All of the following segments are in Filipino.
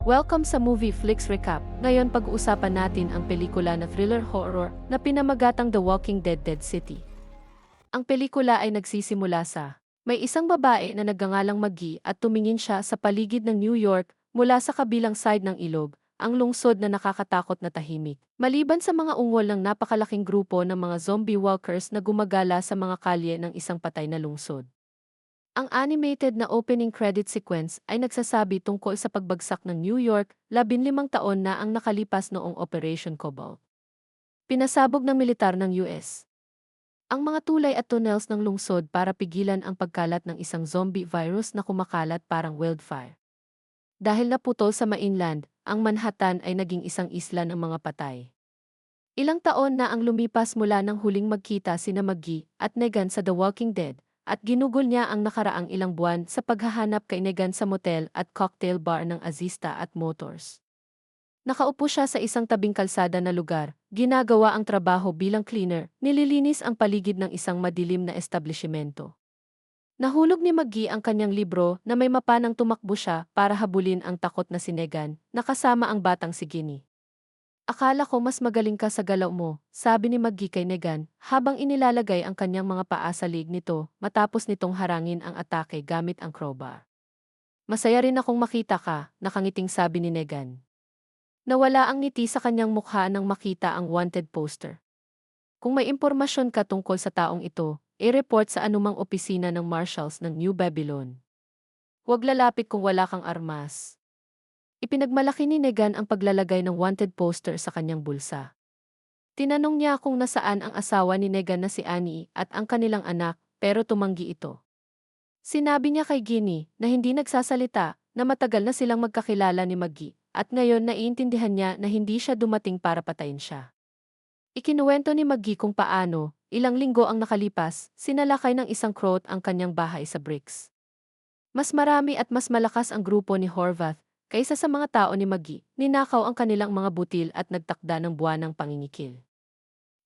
Welcome sa Movie Flix Recap. Ngayon pag-uusapan natin ang pelikula na thriller horror na pinamagatang The Walking Dead Dead City. Ang pelikula ay nagsisimula sa may isang babae na nagngangalang Maggie at tumingin siya sa paligid ng New York mula sa kabilang side ng ilog, ang lungsod na nakakatakot na tahimik. Maliban sa mga ungol ng napakalaking grupo ng mga zombie walkers na gumagala sa mga kalye ng isang patay na lungsod. Ang animated na opening credit sequence ay nagsasabi tungkol sa pagbagsak ng New York, 15 taon na ang nakalipas noong Operation Cobalt. Pinasabog ng militar ng US ang mga tulay at tunnels ng lungsod para pigilan ang pagkalat ng isang zombie virus na kumakalat parang wildfire. Dahil naputol sa mainland, ang Manhattan ay naging isang isla ng mga patay. Ilang taon na ang lumipas mula nang huling magkita sina Maggie at Negan sa The Walking Dead, at ginugol niya ang nakaraang ilang buwan sa paghahanap kay Negan sa motel at cocktail bar ng Azista at Motors. Nakaupo siya sa isang tabing kalsada na lugar, ginagawa ang trabaho bilang cleaner, nililinis ang paligid ng isang madilim na establishmento. Nahulog ni Maggie ang kanyang libro na may mapa nang tumakbo siya para habulin ang takot na si Negan, nakasama ang batang si Ginny. Akala ko mas magaling ka sa galaw mo, sabi ni Maggie kay Negan, habang inilalagay ang kanyang mga paa sa liig nito matapos nitong harangin ang atake gamit ang crowbar. Masaya rin akong makita ka, nakangiting sabi ni Negan. Nawala ang ngiti sa kanyang mukha nang makita ang wanted poster. Kung may impormasyon ka tungkol sa taong ito, i-report sa anumang opisina ng Marshals ng New Babylon. Huwag lalapit kung wala kang armas. Ipinagmalaki ni Negan ang paglalagay ng wanted poster sa kanyang bulsa. Tinanong niya kung nasaan ang asawa ni Negan na si Annie at ang kanilang anak, pero tumanggi ito. Sinabi niya kay Ginny na hindi nagsasalita, na matagal na silang magkakilala ni Maggie, at ngayon naiintindihan niya na hindi siya dumating para patayin siya. Ikinuwento ni Maggie kung paano, ilang linggo ang nakalipas, sinalakay ng isang Croat ang kanyang bahay sa Bricks. Mas marami at mas malakas ang grupo ni Horvath kaysa sa mga tao ni Maggie, ninakaw ang kanilang mga butil at nagtakda ng buwanang pangingikil.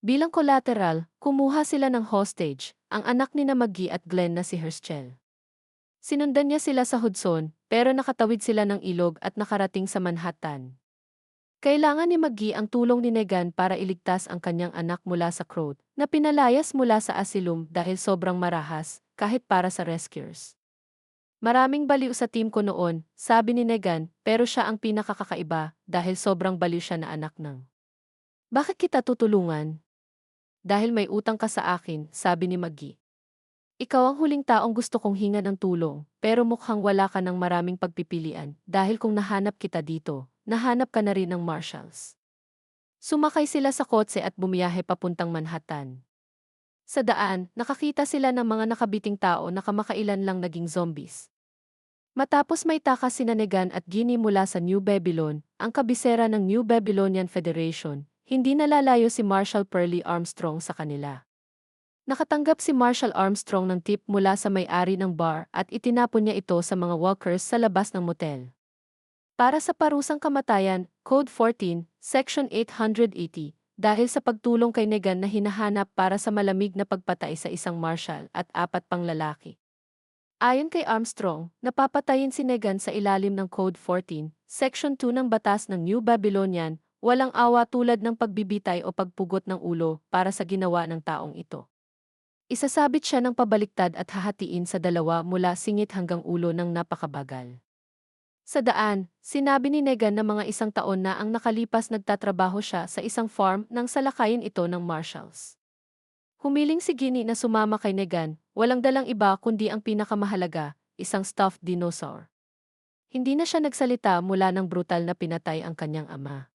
Bilang collateral, kumuha sila ng hostage, ang anak ni na Maggie at Glenn na si Herschel. Sinundan niya sila sa Hudson, pero nakatawid sila ng ilog at nakarating sa Manhattan. Kailangan ni Maggie ang tulong ni Negan para iligtas ang kanyang anak mula sa Croat, na pinalayas mula sa asylum dahil sobrang marahas, kahit para sa rescuers. Maraming baliw sa team ko noon, sabi ni Negan, pero siya ang pinakakakaiba dahil sobrang baliw siya na anak ng. Bakit kita tutulungan? Dahil may utang ka sa akin, sabi ni Maggie. Ikaw ang huling taong gusto kong hingan ng tulong, pero mukhang wala ka ng maraming pagpipilian dahil kung nahanap kita dito, nahanap ka na rin ng Marshals. Sumakay sila sa kotse at bumiyahe papuntang Manhattan. Sa daan, nakakita sila ng mga nakabiting tao na kamakailan lang naging zombies. Matapos may takas sina Negan at Ginny mula sa New Babylon, ang kabisera ng New Babylonian Federation, hindi nalalayo si Marshal Pearly Armstrong sa kanila. Nakatanggap si Marshal Armstrong ng tip mula sa may-ari ng bar at itinapon niya ito sa mga walkers sa labas ng motel. Para sa parusang kamatayan, Code 14, Section 880, dahil sa pagtulong kay Negan na hinahanap para sa malamig na pagpatay sa isang marshal at 4 pang lalaki. Ayon kay Armstrong, napapatayin si Negan sa ilalim ng Code 14, Section 2 ng batas ng New Babylonian, walang awa tulad ng pagbibitay o pagpugot ng ulo para sa ginawa ng taong ito. Isasabit siya ng pabaliktad at hahatiin sa dalawa mula singit hanggang ulo ng napakabagal. Sa daan, sinabi ni Negan na mga 1 taon na ang nakalipas nagtatrabaho siya sa isang farm nang salakayin ito ng Marshals. Humiling si Ginny na sumama kay Negan, walang dalang iba kundi ang pinakamahalaga, isang stuffed dinosaur. Hindi na siya nagsalita mula nang brutal na pinatay ang kanyang ama.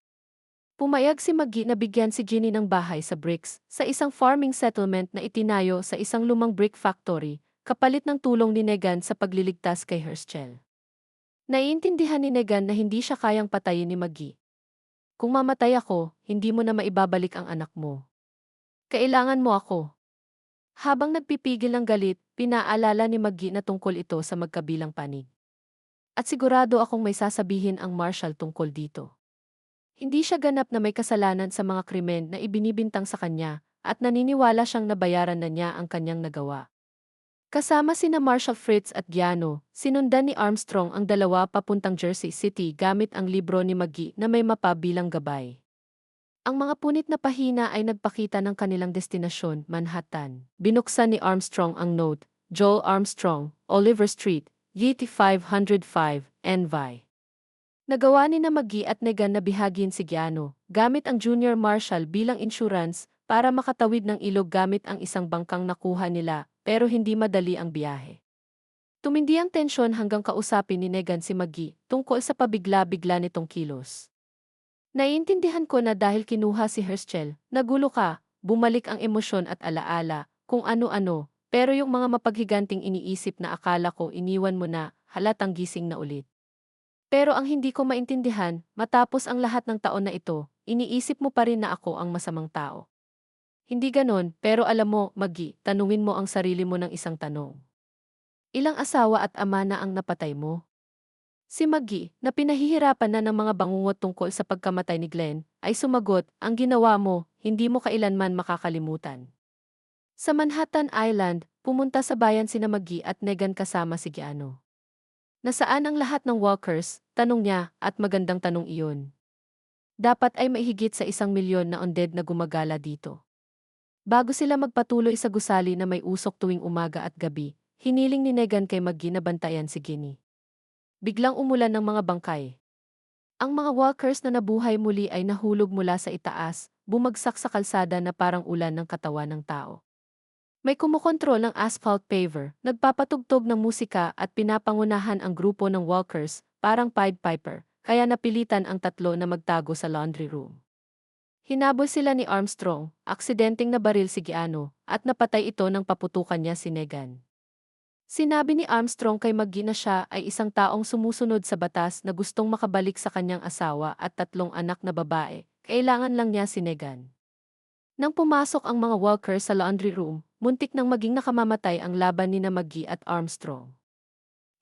Pumayag si Maggie na bigyan si Ginny ng bahay sa Bricks, sa isang farming settlement na itinayo sa isang lumang brick factory, kapalit ng tulong ni Negan sa pagliligtas kay Herschel. Naiintindihan ni Negan na hindi siya kayang patayin ni Maggie. Kung mamatay ako, hindi mo na maibabalik ang anak mo. Kailangan mo ako. Habang nagpipigil ng galit, pinaalala ni Maggie na tungkol ito sa magkabilang panig. At sigurado akong may sasabihin ang marshal tungkol dito. Hindi siya ganap na may kasalanan sa mga krimen na ibinibintang sa kanya, at naniniwala siyang nabayaran na niya ang kanyang nagawa. Kasama sina Marshall Fritz at Giano, sinundan ni Armstrong ang dalawa papuntang Jersey City gamit ang libro ni Maggie na may mapa bilang gabay. Ang mga punit na pahina ay nagpakita ng kanilang destinasyon, Manhattan. Binuksan ni Armstrong ang note, Joel Armstrong, Oliver Street, Yeti 505, NY. Nagawa ni na Maggie at Negan na bihagin si Giano, gamit ang Junior Marshal bilang insurance para makatawid ng ilog gamit ang isang bangkang nakuha nila, pero hindi madali ang biyahe. Tumindi ang tensyon hanggang kausapin ni Negan si Maggie tungkol sa pabigla-bigla nitong kilos. Naiintindihan ko na dahil kinuha si Herschel, nagulo ka, bumalik ang emosyon at alaala, kung ano-ano, pero yung mga mapaghiganting iniisip na akala ko iniwan mo na, halatang gising na ulit. Pero ang hindi ko maintindihan, matapos ang lahat ng taon na ito, iniisip mo pa rin na ako ang masamang tao. Hindi ganon, pero alam mo, Maggie, tanungin mo ang sarili mo ng isang tanong. Ilang asawa at ama na ang napatay mo? Si Maggie, na pinahihirapan na ng mga bangungot tungkol sa pagkamatay ni Glenn, ay sumagot, ang ginawa mo, hindi mo kailanman makakalimutan. Sa Manhattan Island, pumunta sa bayan sina Maggie at Negan kasama si Giano. Nasaan ang lahat ng walkers? Tanong niya, at magandang tanong iyon. Dapat ay maihigit sa 1,000,000 na undead na gumagala dito. Bago sila magpatuloy sa gusali na may usok tuwing umaga at gabi, hiniling ni Negan kay Maggie na bantayan si Ginny. Biglang umulan ng mga bangkay. Ang mga walkers na nabuhay muli ay nahulog mula sa itaas, bumagsak sa kalsada na parang ulan ng katawan ng tao. May kumukontrol ng asphalt paver, nagpapatugtog ng musika at pinapangunahan ang grupo ng walkers, parang Pied Piper, kaya napilitan ang tatlo na magtago sa laundry room. Hinabol sila ni Armstrong, aksidenteng nabaril si Giano, at napatay ito nang paputukan niya si Negan. Sinabi ni Armstrong kay Maggie na siya ay isang taong sumusunod sa batas na gustong makabalik sa kanyang asawa at 3 anak na babae, kailangan lang niya si Negan. Nang pumasok ang mga walkers sa laundry room, muntik nang maging nakamamatay ang laban ni na Maggie at Armstrong.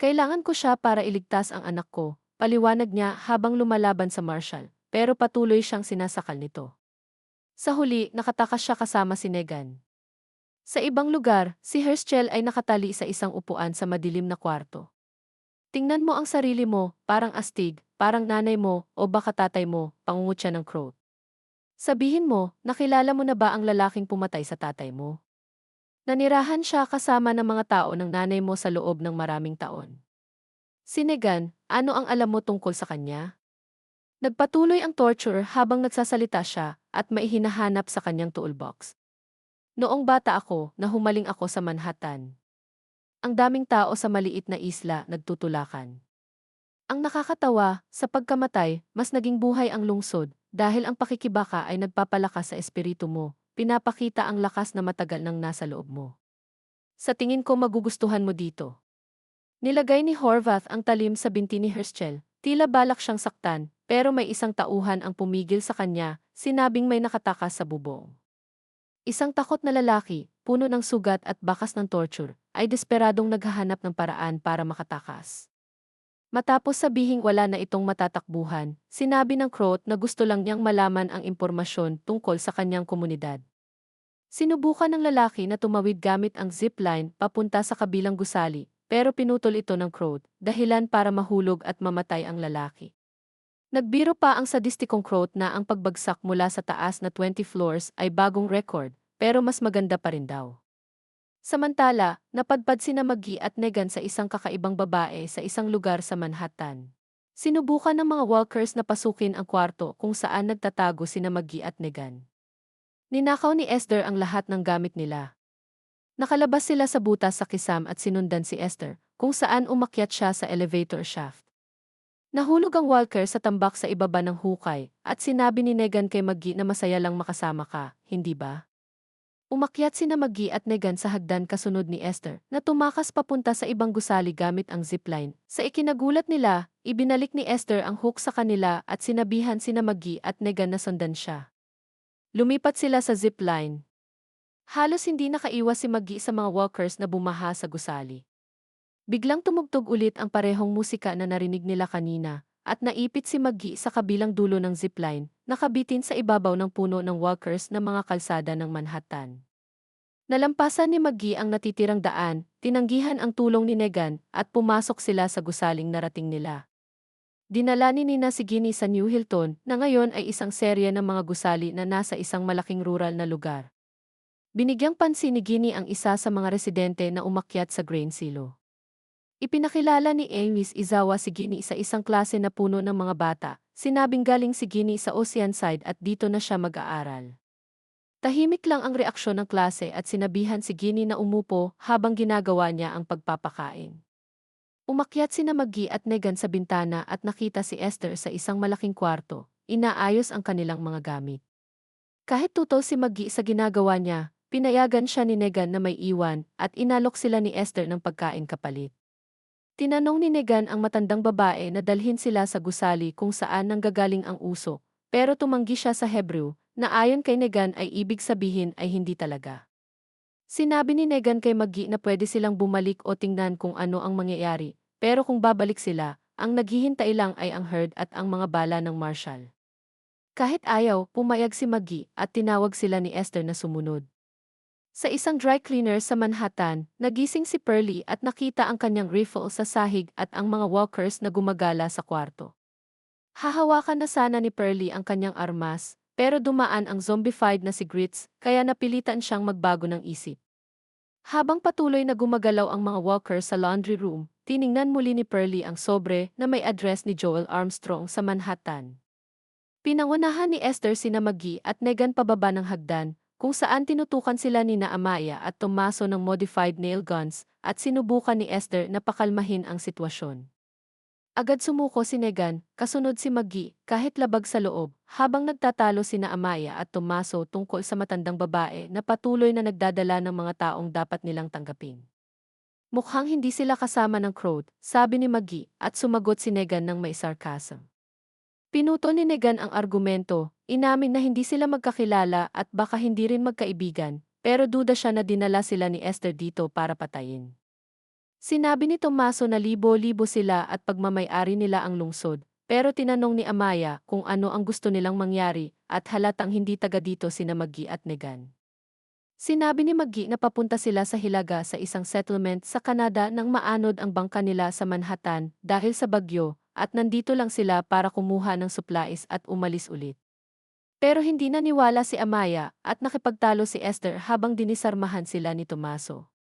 Kailangan ko siya para iligtas ang anak ko, paliwanag niya habang lumalaban sa Marshal, pero patuloy siyang sinasakal nito. Sa huli, nakatakas siya kasama si Negan. Sa ibang lugar, si Herschel ay nakatali sa isang upuan sa madilim na kwarto. Tingnan mo ang sarili mo, parang astig, parang nanay mo, o baka tatay mo, pangungot siya ng Crow. Sabihin mo, nakilala mo na ba ang lalaking pumatay sa tatay mo? Nanirahan siya kasama ng mga tao ng nanay mo sa loob ng maraming taon. Si Negan, ano ang alam mo tungkol sa kanya? Nagpatuloy ang torture habang nagsasalita siya at maihinahanap sa kanyang toolbox. Noong bata ako, nahumaling ako sa Manhattan. Ang daming tao sa maliit na isla nagtutulakan. Ang nakakatawa, sa pagkamatay, mas naging buhay ang lungsod dahil ang pakikibaka ay nagpapalakas sa espiritu mo, pinapakita ang lakas na matagal nang nasa loob mo. Sa tingin ko magugustuhan mo dito. Nilagay ni Horvath ang talim sa binti ni Herschel, tila balak siyang saktan, pero may isang tauhan ang pumigil sa kanya, sinabing may nakatakas sa bubong. Isang takot na lalaki, puno ng sugat at bakas ng torture, ay desperadong naghahanap ng paraan para makatakas. Matapos sabihing wala na itong matatakbuhan, sinabi ng Crow na gusto lang niyang malaman ang impormasyon tungkol sa kanyang komunidad. Sinubukan ng lalaki na tumawid gamit ang zipline papunta sa kabilang gusali, pero pinutol ito ng Crow, dahilan para mahulog at mamatay ang lalaki. Nagbiro pa ang sadistikong Crow na ang pagbagsak mula sa taas na 20 floors ay bagong record, pero mas maganda pa rin daw. Samantala, napadpad sina Maggie at Negan sa isang kakaibang babae sa isang lugar sa Manhattan. Sinubukan ng mga walkers na pasukin ang kwarto kung saan nagtatago sina Maggie at Negan. Ninakaw ni Esther ang lahat ng gamit nila. Nakalabas sila sa butas sa kisam at sinundan si Esther, kung saan umakyat siya sa elevator shaft. Nahulog ang walker sa tambak sa ibaba ng hukay, at sinabi ni Negan kay Maggie na masaya lang makasama ka, hindi ba? Umakyat sina Maggie at Negan sa hagdan kasunod ni Esther, na tumakas papunta sa ibang gusali gamit ang zipline. Sa ikinagulat nila, ibinalik ni Esther ang hook sa kanila at sinabihan sina Maggie at Negan na sundan siya. Lumipat sila sa zipline. Halos hindi nakaiwas si Maggie sa mga walkers na bumaha sa gusali. Biglang tumugtog ulit ang parehong musika na narinig nila kanina, at naipit si Maggie sa kabilang dulo ng zipline, nakabitin sa ibabaw ng puno ng walkers na mga kalsada ng Manhattan. Nalampasan ni Maggie ang natitirang daan, tinanggihan ang tulong ni Negan at pumasok sila sa gusaling narating nila. Dinala ni Nina si Ginny sa New Hilton na ngayon ay isang serye ng mga gusali na nasa isang malaking rural na lugar. Binigyang pansin ni Ginny ang isa sa mga residente na umakyat sa grain silo. Ipinakilala ni Amos Izawa si Ginny sa isang klase na puno ng mga bata. Sinabing galing si Ginny sa Oceanside at dito na siya mag-aaral. Tahimik lang ang reaksyon ng klase at sinabihan si Ginny na umupo habang ginagawa niya ang pagpapakain. Umakyat sina Maggie at Negan sa bintana at nakita si Esther sa isang malaking kwarto, inaayos ang kanilang mga gamit. Kahit tutol si Maggie sa ginagawa niya, pinayagan siya ni Negan na may iwan at inalok sila ni Esther ng pagkain kapalit. Tinanong ni Negan ang matandang babae na dalhin sila sa gusali kung saan nanggagaling ang usok, pero tumanggi siya sa Hebrew, na ayon kay Negan ay ibig sabihin ay hindi talaga. Sinabi ni Negan kay Maggie na pwede silang bumalik o tingnan kung ano ang mangyayari, pero kung babalik sila, ang naghihintay lang ay ang herd at ang mga bala ng marshal. Kahit ayaw, pumayag si Maggie at tinawag sila ni Esther na sumunod. Sa isang dry cleaner sa Manhattan, nagising si Pearlie at nakita ang kanyang rifle sa sahig at ang mga walkers na gumagala sa kwarto. Hahawakan na sana ni Pearlie ang kanyang armas, pero dumaan ang zombified na si Grits, kaya napilitan siyang magbago ng isip. Habang patuloy na gumagalaw ang mga walkers sa laundry room, tiningnan muli ni Pearlie ang sobre na may address ni Joel Armstrong sa Manhattan. Pinangunahan ni Esther sina Maggie at Negan pababa ng hagdan, kung saan tinutukan sila ni Amaya at Tomaso ng modified nail guns at sinubukan ni Esther na pakalmahin ang sitwasyon. Agad sumuko si Negan, kasunod si Maggie, kahit labag sa loob, habang nagtatalo sina Amaya at Tomaso tungkol sa matandang babae na patuloy na nagdadala ng mga taong dapat nilang tanggapin. Mukhang hindi sila kasama ng crowd, sabi ni Maggie, at sumagot si Negan ng may sarcasm. Pinuto ni Negan ang argumento, inamin na hindi sila magkakilala at baka hindi rin magkaibigan, pero duda siya na dinala sila ni Esther dito para patayin. Sinabi ni Tomaso na libo-libo sila at pagmamay-ari nila ang lungsod, pero tinanong ni Amaya kung ano ang gusto nilang mangyari at halatang hindi taga dito sina Maggie at Negan. Sinabi ni Maggie na papunta sila sa Hilaga sa isang settlement sa Canada nang maanod ang bangka nila sa Manhattan dahil sa bagyo, at nandito lang sila para kumuha ng supplies at umalis ulit. Pero hindi naniwala si Amaya at nakipagtalo si Esther habang dinisarmahan sila ni Tomaso.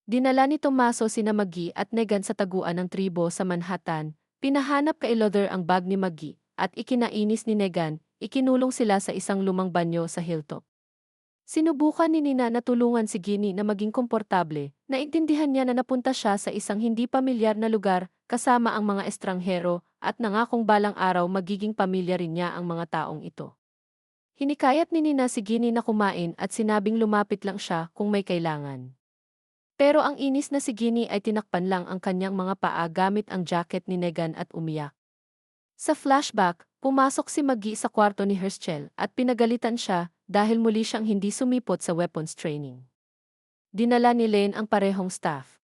Dinala ni Tomaso sina Maggie at Negan sa taguan ng tribo sa Manhattan, pinahanap kay Luther ang bag ni Maggie, at ikinainis ni Negan, ikinulong sila sa isang lumang banyo sa hilltop. Sinubukan ni Nina na tulungan si Ginny na maging komportable, naintindihan niya na napunta siya sa isang hindi pamilyar na lugar, kasama ang mga estranghero, at nangakong balang araw magiging pamilya rin niya ang mga taong ito. Hinikayat ni Nina si Ginny na kumain at sinabing lumapit lang siya kung may kailangan. Pero ang inis na si Ginny ay tinakpan lang ang kanyang mga paa gamit ang jacket ni Negan at umiyak. Sa flashback, pumasok si Maggie sa kwarto ni Herschel at pinagalitan siya dahil muli siyang hindi sumipot sa weapons training. Dinala ni Lane ang parehong staff.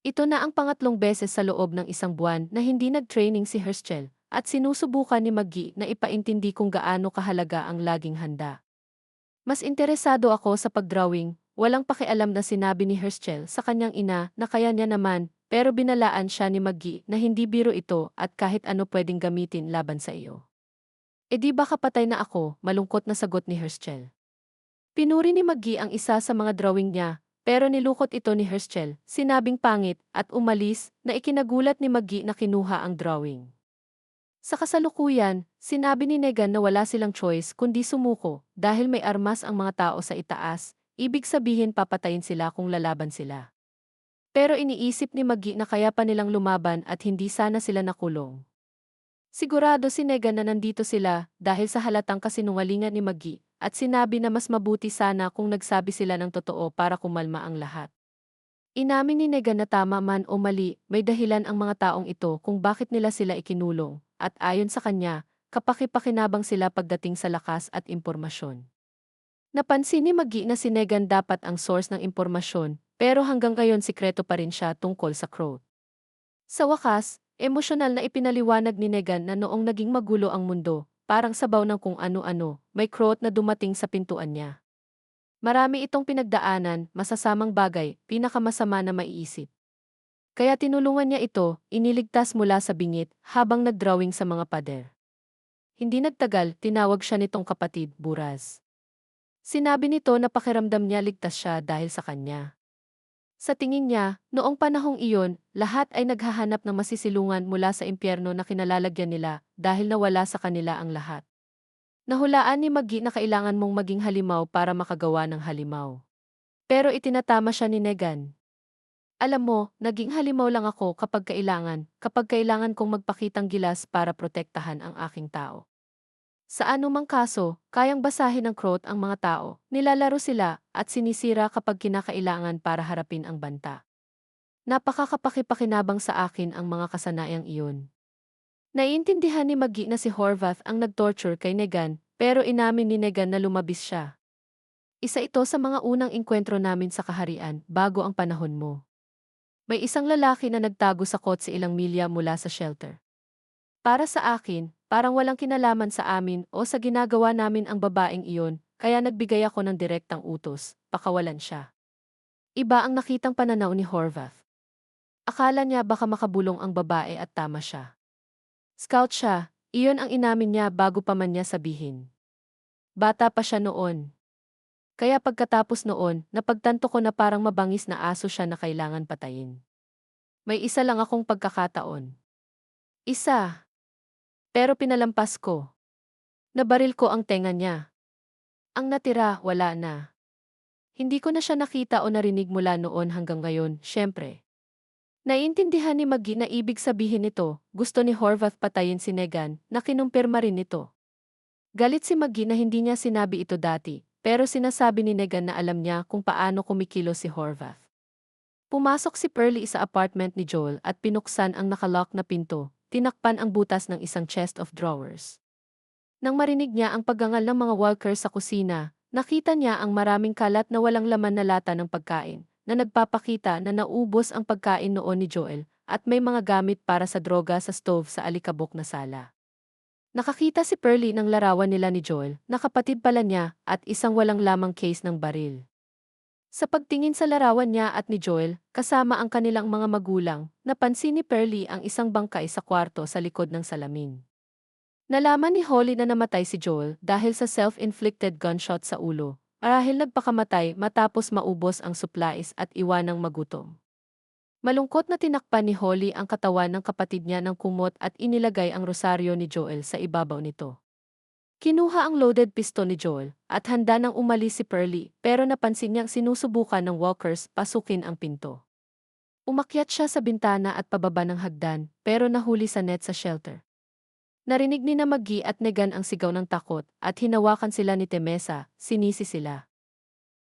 Ito na ang pangatlong beses sa loob ng isang buwan na hindi nag-training si Herschel at sinusubukan ni Maggie na ipaintindi kung gaano kahalaga ang laging handa. Mas interesado ako sa pagdrawing, walang pakialam na sinabi ni Herschel sa kanyang ina na kaya niya naman, pero binalaan siya ni Maggie na hindi biro ito at kahit ano pwedeng gamitin laban sa iyo. E di ba kapatay na ako, malungkot na sagot ni Herschel. Pinuri ni Maggie ang isa sa mga drawing niya, pero nilukot ito ni Herschel, sinabing pangit, at umalis, na ikinagulat ni Maggie na kinuha ang drawing. Sa kasalukuyan, sinabi ni Negan na wala silang choice kundi sumuko, dahil may armas ang mga tao sa itaas, ibig sabihin papatayin sila kung lalaban sila. Pero iniisip ni Maggie na kaya pa nilang lumaban at hindi sana sila nakulong. Sigurado si Negan na nandito sila dahil sa halatang kasinungalingan ni Maggie at sinabi na mas mabuti sana kung nagsabi sila ng totoo para kumalma ang lahat. Inamin ni Negan na tama man o mali, may dahilan ang mga taong ito kung bakit nila sila ikinulong, at ayon sa kanya, kapaki-pakinabang sila pagdating sa lakas at impormasyon. Napansin ni Maggie na si Negan dapat ang source ng impormasyon, pero hanggang ngayon sikreto pa rin siya tungkol sa Crow. Sa wakas, emosyonal na ipinaliwanag ni Negan na noong naging magulo ang mundo, parang sabaw ng kung ano-ano, may Crow na dumating sa pintuan niya. Marami itong pinagdaanan, masasamang bagay, pinakamasama na maiisip. Kaya tinulungan niya ito, iniligtas mula sa bingit, habang nagdrawing sa mga pader. Hindi nagtagal, tinawag siya nitong kapatid, Buraz. Sinabi nito na pakiramdam niya ligtas siya dahil sa kanya. Sa tingin niya, noong panahong iyon, lahat ay naghahanap ng masisilungan mula sa impyerno na kinalalagyan nila dahil nawala sa kanila ang lahat. Nahulaan ni Magi na kailangan mong maging halimaw para makagawa ng halimaw. Pero itinatama siya ni Negan. Alam mo, naging halimaw lang ako kapag kailangan kong magpakitang gilas para protektahan ang aking tao. Sa anumang kaso, kayang basahin ng Kroot ang mga tao, nilalaro sila, at sinisira kapag kinakailangan para harapin ang banta. Napakakapakipakinabang sa akin ang mga kasanayang iyon. Naiintindihan ni Magi na si Horvath ang nag-torture kay Negan, pero inamin ni Negan na lumabis siya. Isa ito sa mga unang engkwentro namin sa kaharian bago ang panahon mo. May isang lalaki na nagtago sa kotse ilang milya mula sa shelter. Para sa akin, parang walang kinalaman sa amin o sa ginagawa namin ang babaeng iyon, kaya nagbigay ako ng direktang utos, pakawalan siya. Iba ang nakitang pananaw ni Horvath. Akala niya baka makabulong ang babae at tama siya. Scout siya, iyon ang inamin niya bago pa man niya sabihin. Bata pa siya noon. Kaya pagkatapos noon, napagtanto ko na parang mabangis na aso siya na kailangan patayin. May isa lang akong pagkakataon. Isa. Pero pinalampas ko. Nabaril ko ang tenga niya. Ang natira, wala na. Hindi ko na siya nakita o narinig mula noon hanggang ngayon, syempre. Naiintindihan ni Magi na ibig sabihin nito, gusto ni Horvath patayin si Negan, na kinumpirma rin nito. Galit si Magi na hindi niya sinabi ito dati, pero sinasabi ni Negan na alam niya kung paano kumikilos si Horvath. Pumasok si Pearlie sa apartment ni Joel at pinuksan ang nakalock na pinto, tinakpan ang butas ng isang chest of drawers. Nang marinig niya ang paggangal ng mga walkers sa kusina, nakita niya ang maraming kalat na walang laman na lata ng pagkain, na nagpapakita na naubos ang pagkain noon ni Joel, at may mga gamit para sa droga sa stove sa alikabok na sala. Nakakita si Pearlie ng larawan nila ni Joel, na kapatid pala niya, at isang walang lamang case ng baril. Sa pagtingin sa larawan niya at ni Joel, kasama ang kanilang mga magulang, napansin ni Pearlie ang isang bangkay sa kwarto sa likod ng salamin. Nalaman ni Holly na namatay si Joel dahil sa self-inflicted gunshot sa ulo, marahil nagpakamatay matapos maubos ang supplies at iwanang magutom. Malungkot na tinakpan ni Holly ang katawan ng kapatid niya ng kumot at inilagay ang rosaryo ni Joel sa ibabaw nito. Kinuha ang loaded pistol ni Joel at handa nang umalis si Pearlie, pero napansin niyang sinusubukan ng walkers pasukin ang pinto. Umakyat siya sa bintana at pababa ng hagdan, pero nahuli sa net sa shelter. Narinig ni na Magi at Negan ang sigaw ng takot at hinawakan sila ni Temesa, sinisi sila.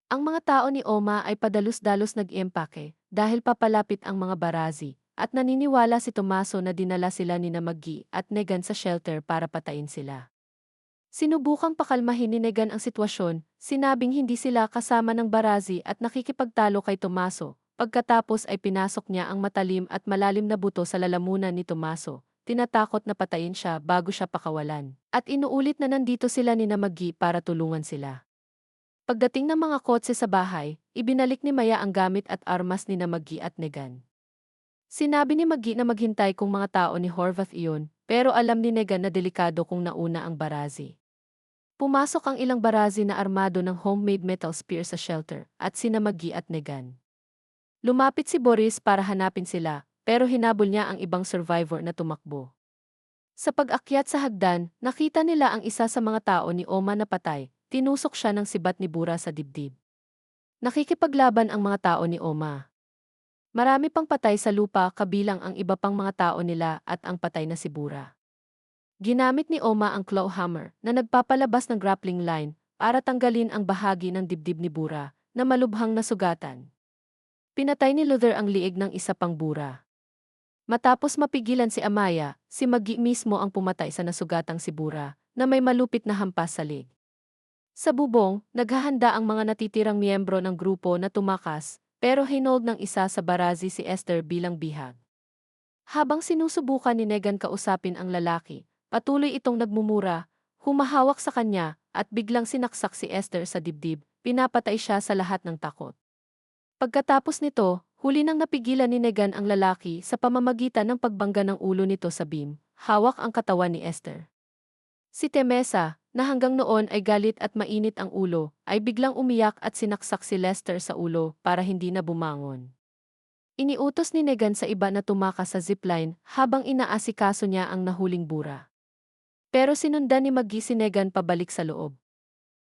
Ang mga tao ni Oma ay padalos-dalos nag-iempake dahil papalapit ang mga barazi at naniniwala si Tomaso na dinala sila ni na Magi at Negan sa shelter para patayin sila. Sinubukang pakalmahin ni Negan ang sitwasyon, sinabing hindi sila kasama ng barazi at nakikipagtalo kay Tomaso, pagkatapos ay pinasok niya ang matalim at malalim na buto sa lalamunan ni Tomaso. Tinatakot na patayin siya bago siya pakawalan. At inuulit na nandito sila ni na Magi para tulungan sila. Pagdating ng mga kotse sa bahay, ibinalik ni Maya ang gamit at armas ni na Magi at Negan. Sinabi ni Magi na maghintay kung mga tao ni Horvath iyon, pero alam ni Negan na delikado kung nauna ang barazi. Pumasok ang ilang barazi na armado ng homemade metal spear sa shelter, at sina Magi at Negan. Lumapit si Boris para hanapin sila, pero hinabol niya ang ibang survivor na tumakbo. Sa pag-akyat sa hagdan, nakita nila ang isa sa mga tao ni Oma na patay, tinusok siya ng sibat ni Bura sa dibdib. Nakikipaglaban ang mga tao ni Oma. Marami pang patay sa lupa kabilang ang iba pang mga tao nila at ang patay na si Bura. Ginamit ni Oma ang claw hammer na nagpapalabas ng grappling line para tanggalin ang bahagi ng dibdib ni Bura na malubhang nasugatan. Pinatay ni Luther ang liig ng isa pang Bura. Matapos mapigilan si Amaya, si Magi mismo ang pumatay sa nasugatang si Bura, na may malupit na hampas sa leg. Sa bubong, naghahanda ang mga natitirang miyembro ng grupo na tumakas, pero hinold ng isa sa barazi si Esther bilang bihag. Habang sinusubukan ni Negan kausapin ang lalaki, patuloy itong nagmumura, humahawak sa kanya, at biglang sinaksak si Esther sa dibdib, pinapatay siya sa lahat ng takot. Pagkatapos nito, huli nang napigilan ni Negan ang lalaki sa pamamagitan ng pagbangga ng ulo nito sa beam, hawak ang katawan ni Esther. Si Temesa, na hanggang noon ay galit at mainit ang ulo, ay biglang umiyak at sinaksak si Lester sa ulo para hindi na bumangon. Iniutos ni Negan sa iba na tumakas sa zipline habang inaasikaso niya ang nahuling bura. Pero sinundan ni Maggie si Negan pabalik sa loob.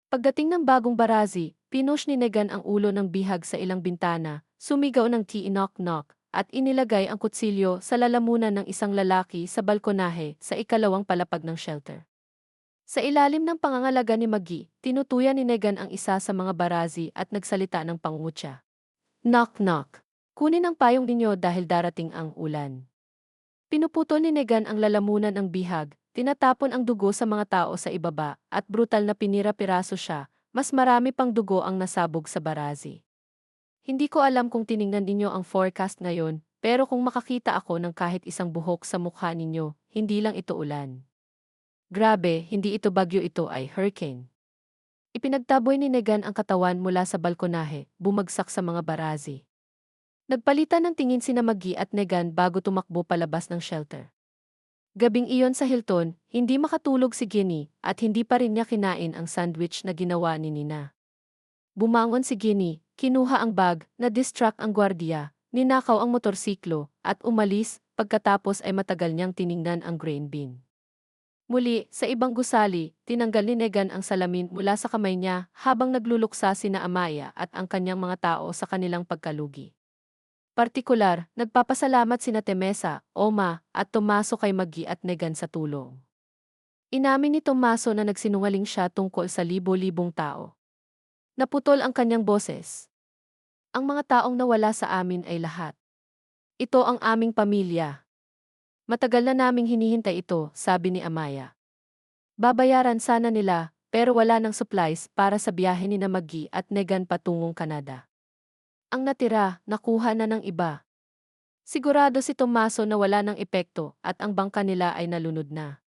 Pagdating ng bagong barazi, pinush ni Negan ang ulo ng bihag sa ilang bintana, sumigaw ng knock-knock, at inilagay ang kutsilyo sa lalamunan ng isang lalaki sa balkonahe sa ikalawang palapag ng shelter. Sa ilalim ng pangangalaga ni Maggie, tinutuyan ni Negan ang isa sa mga barazi at nagsalita ng pangungutya. Knock-knock. Kunin ang payong ninyo dahil darating ang ulan. Pinuputol ni Negan ang lalamunan ng bihag, tinatapon ang dugo sa mga tao sa ibaba, at brutal na pinira-piraso siya, mas marami pang dugo ang nasabog sa barazi. Hindi ko alam kung tiningnan ninyo ang forecast ngayon, pero kung makakita ako ng kahit isang buhok sa mukha ninyo, hindi lang ito ulan. Grabe, hindi ito bagyo, ito ay hurricane. Ipinagtaboy ni Negan ang katawan mula sa balkonahe, bumagsak sa mga barazi. Nagpalitan ng tingin sina Maggie at Negan bago tumakbo palabas ng shelter. Gabing iyon sa Hilton, hindi makatulog si Ginny at hindi pa rin niya kinain ang sandwich na ginawa ni Nina. Bumangon si Ginny, kinuha ang bag, na-distract ang gwardiya, ninakaw ang motorsiklo, at umalis, pagkatapos ay matagal niyang tiningnan ang grain bin. Muli, sa ibang gusali, tinanggal ni Negan ang salamin mula sa kamay niya habang nagluluksa sina Amaya at ang kanyang mga tao sa kanilang pagkalugi. Partikular, nagpapasalamat sina Temesa, Oma, at Tomaso kay Maggie at Negan sa tulong. Inamin ni Tomaso na nagsinungaling siya tungkol sa libo-libong tao. Naputol ang kanyang boses. Ang mga taong nawala sa amin ay lahat. Ito ang aming pamilya. Matagal na naming hinihintay ito, sabi ni Amaya. Babayaran sana nila, pero wala ng supplies para sa biyahe ni na Maggie at Negan patungong Canada. Ang natira, nakuha na ng iba. Sigurado si Tomaso na wala ng epekto at ang bangka nila ay nalunod na.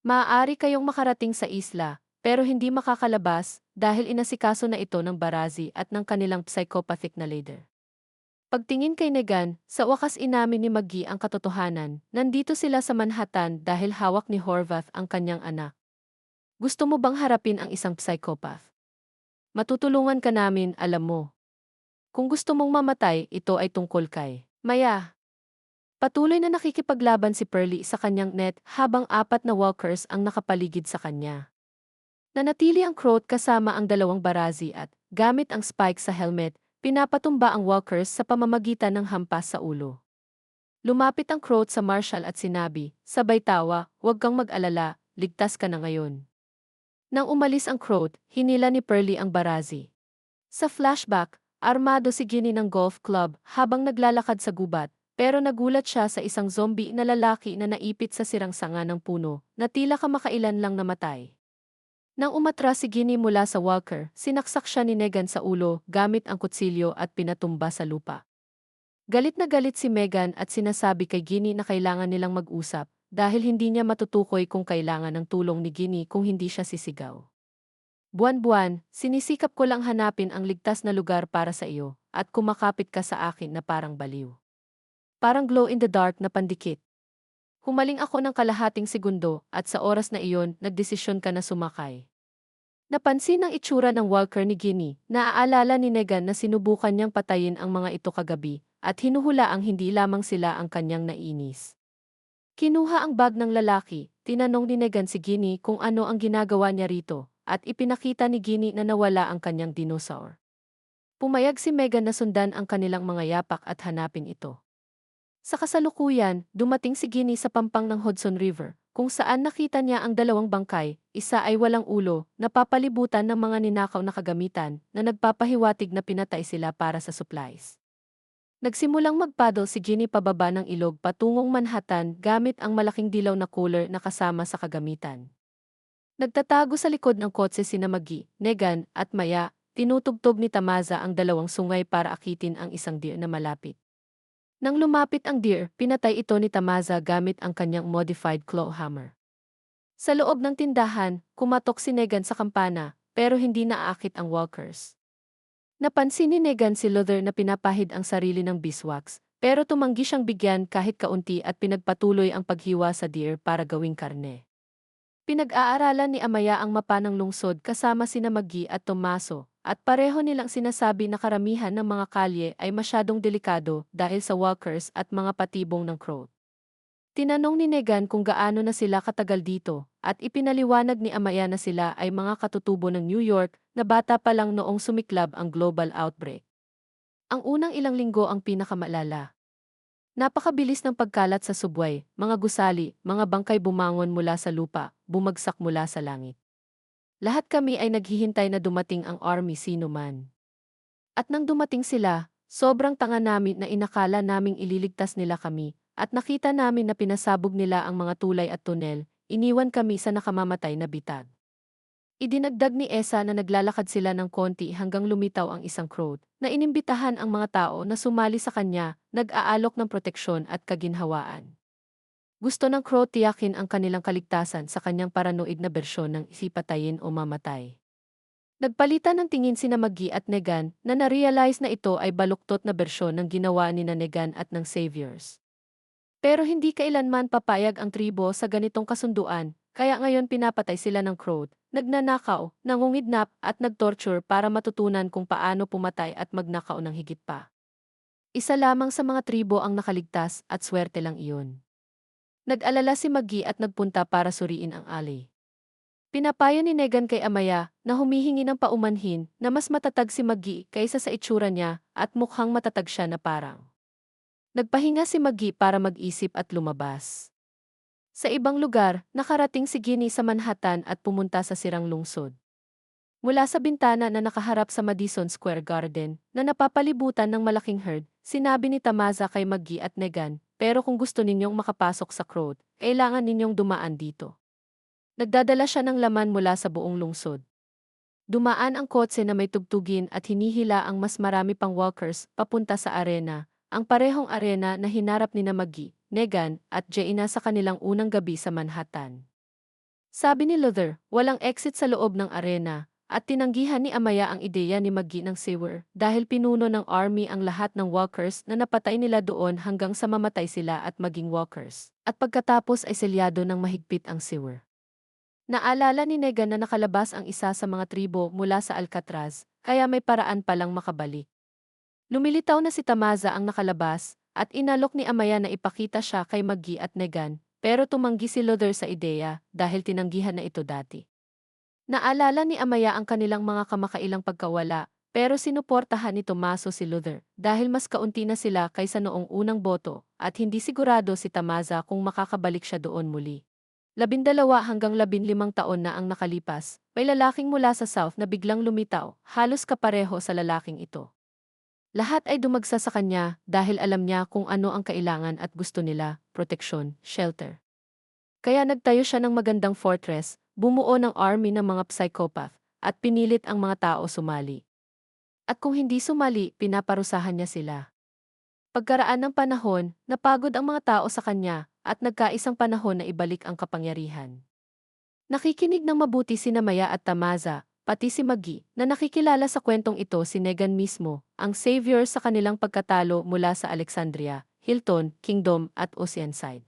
Maaari kayong makarating sa isla, pero hindi makakalabas dahil inasikaso na ito ng barazi at ng kanilang psychopathic na leader. Pagtingin kay Negan, sa wakas inamin ni Maggie ang katotohanan, nandito sila sa Manhattan dahil hawak ni Horvath ang kanyang anak. Gusto mo bang harapin ang isang psychopath? Matutulungan ka namin, alam mo. Kung gusto mong mamatay, ito ay tungkol kay Maya. Patuloy na nakikipaglaban si Pearlie sa kanyang net habang 4 na walkers ang nakapaligid sa kanya. Nanatili ang Croat kasama ang 2 barazi at, gamit ang spike sa helmet, pinapatumba ang walkers sa pamamagitan ng hampas sa ulo. Lumapit ang Croat sa Marshal at sinabi, sabay tawa, huwag kang mag-alala, ligtas ka na ngayon. Nang umalis ang Croat, hinila ni Pearlie ang barazi. Sa flashback, armado si Ginny ng golf club habang naglalakad sa gubat, pero nagulat siya sa isang zombie na lalaki na naipit sa sirang sanga ng puno, na tila kamakailan lang namatay. Nang umatras si Ginny mula sa walker, sinaksak siya ni Negan sa ulo gamit ang kutsilyo at pinatumba sa lupa. Galit na galit si Megan at sinasabi kay Ginny na kailangan nilang mag-usap, dahil hindi niya matutukoy kung kailangan ng tulong ni Ginny kung hindi siya sisigaw. Buwan-buwan, sinisikap ko lang hanapin ang ligtas na lugar para sa iyo, at kumakapit ka sa akin na parang baliw. Parang glow-in-the-dark na pandikit. Humaling ako ng kalahating segundo at sa oras na iyon, nagdesisyon ka na sumakay. Napansin ang itsura ng walker ni Ginny, naaalala ni Negan na sinubukan niyang patayin ang mga ito kagabi, at hinuhulaang hindi lamang sila ang kanyang nainis. Kinuha ang bag ng lalaki, tinanong ni Negan si Ginny kung ano ang ginagawa niya rito, at ipinakita ni Ginny na nawala ang kanyang dinosaur. Pumayag si Megan na sundan ang kanilang mga yapak at hanapin ito. Sa kasalukuyan, dumating si Ginny sa pampang ng Hudson River, kung saan nakita niya ang 2 bangkay, isa ay walang ulo, napapalibutan ng mga ninakaw na kagamitan, na nagpapahiwatig na pinatay sila para sa supplies. Nagsimulang magpaddle si Ginny pababa ng ilog patungong Manhattan gamit ang malaking dilaw na cooler na kasama sa kagamitan. Nagtatago sa likod ng kotse sina Maggie, Negan, at Maya, tinutugtog ni Tamaza ang 2 sungay para akitin ang isang deer na malapit. Nang lumapit ang deer, pinatay ito ni Tamaza gamit ang kanyang modified claw hammer. Sa loob ng tindahan, kumatok si Negan sa kampana, pero hindi naaakit ang walkers. Napansin ni Negan si Luther na pinapahid ang sarili ng beeswax, pero tumanggi siyang bigyan kahit kaunti at pinagpatuloy ang paghiwa sa deer para gawing karne. Pinag-aaralan ni Amaya ang mapa ng lungsod kasama sina Maggie at Tomaso, at pareho nilang sinasabi na karamihan ng mga kalye ay masyadong delikado dahil sa walkers at mga patibong ng crowd. Tinanong ni Negan kung gaano na sila katagal dito, at ipinaliwanag ni Amaya na sila ay mga katutubo ng New York na bata pa lang noong sumiklab ang global outbreak. Ang unang ilang linggo ang pinakamalala. Napakabilis ng pagkalat sa subway, mga gusali, mga bangkay bumangon mula sa lupa, bumagsak mula sa langit. Lahat kami ay naghihintay na dumating ang army sino man. At nang dumating sila, sobrang tanga namin na inakala naming ililigtas nila kami, at nakita namin na pinasabog nila ang mga tulay at tunel, iniwan kami sa nakamamatay na bitag. Idinagdag ni Esa na naglalakad sila ng konti hanggang lumitaw ang isang crowd, na inimbitahan ang mga tao na sumali sa kanya, nag-aalok ng proteksyon at kaginhawaan. Gusto ng crowd tiyakin ang kanilang kaligtasan sa kanyang paranoid na bersyon ng isipatayin o mamatay. Nagpalitan ng tingin sina Maggie at Negan na na-realize na ito ay baluktot na bersyon ng ginawa ni Negan at ng Saviors. Pero hindi kailanman papayag ang tribo sa ganitong kasunduan, kaya ngayon pinapatay sila ng crowd, nagnanakaw, nangungidnap at nagtorture para matutunan kung paano pumatay at magnakaw ng higit pa. Isa lamang sa mga tribo ang nakaligtas at swerte lang iyon. Nag-alala si Maggie at nagpunta para suriin ang alley. Pinapayo ni Negan kay Amaya na humihingi ng paumanhin na mas matatag si Maggie kaysa sa itsura niya at mukhang matatag siya na parang. Nagpahinga si Maggie para mag-isip at lumabas. Sa ibang lugar, nakarating si Ginny sa Manhattan at pumunta sa sirang lungsod. Mula sa bintana na nakaharap sa Madison Square Garden, na napapalibutan ng malaking herd, sinabi ni Tamaza kay Maggie at Negan, pero kung gusto ninyong makapasok sa crowd, kailangan ninyong dumaan dito. Nagdadala siya ng laman mula sa buong lungsod. Dumaan ang kotse na may tugtugin at hinihila ang mas marami pang walkers papunta sa arena, ang parehong arena na hinarap ni Maggie, Negan, at Jaina sa kanilang unang gabi sa Manhattan. Sabi ni Luther, walang exit sa loob ng arena, at tinanggihan ni Amaya ang ideya ni Maggie ng sewer dahil pinuno ng army ang lahat ng walkers na napatay nila doon hanggang sa mamatay sila at maging walkers, at pagkatapos ay selyado ng mahigpit ang sewer. Naalala ni Negan na nakalabas ang isa sa mga tribo mula sa Alcatraz, kaya may paraan palang makabalik. Lumilitaw na si Tamaza ang nakalabas, at inalok ni Amaya na ipakita siya kay Maggie at Negan, pero tumanggi si Luther sa ideya dahil tinanggihan na ito dati. Naalala ni Amaya ang kanilang mga kamakailang pagkawala, pero sinuportahan ni Tomaso si Luther dahil mas kaunti na sila kaysa noong unang boto, at hindi sigurado si Tamaza kung makakabalik siya doon muli. 12 hanggang 15 taon na ang nakalipas, may lalaking mula sa South na biglang lumitaw, halos kapareho sa lalaking ito. Lahat ay dumagsa sa kanya dahil alam niya kung ano ang kailangan at gusto nila, proteksyon, shelter. Kaya nagtayo siya ng magandang fortress, bumuo ng army ng mga psychopath, at pinilit ang mga tao sumali. At kung hindi sumali, pinaparusahan niya sila. Pagkaraan ng panahon, napagod ang mga tao sa kanya, at nagkaisang panahon na ibalik ang kapangyarihan. Nakikinig ng mabuti si Amaya at Tamaza, pati si Maggie, na nakikilala sa kwentong ito si Negan mismo, ang savior sa kanilang pagkatalo mula sa Alexandria, Hilton, Kingdom at Oceanside.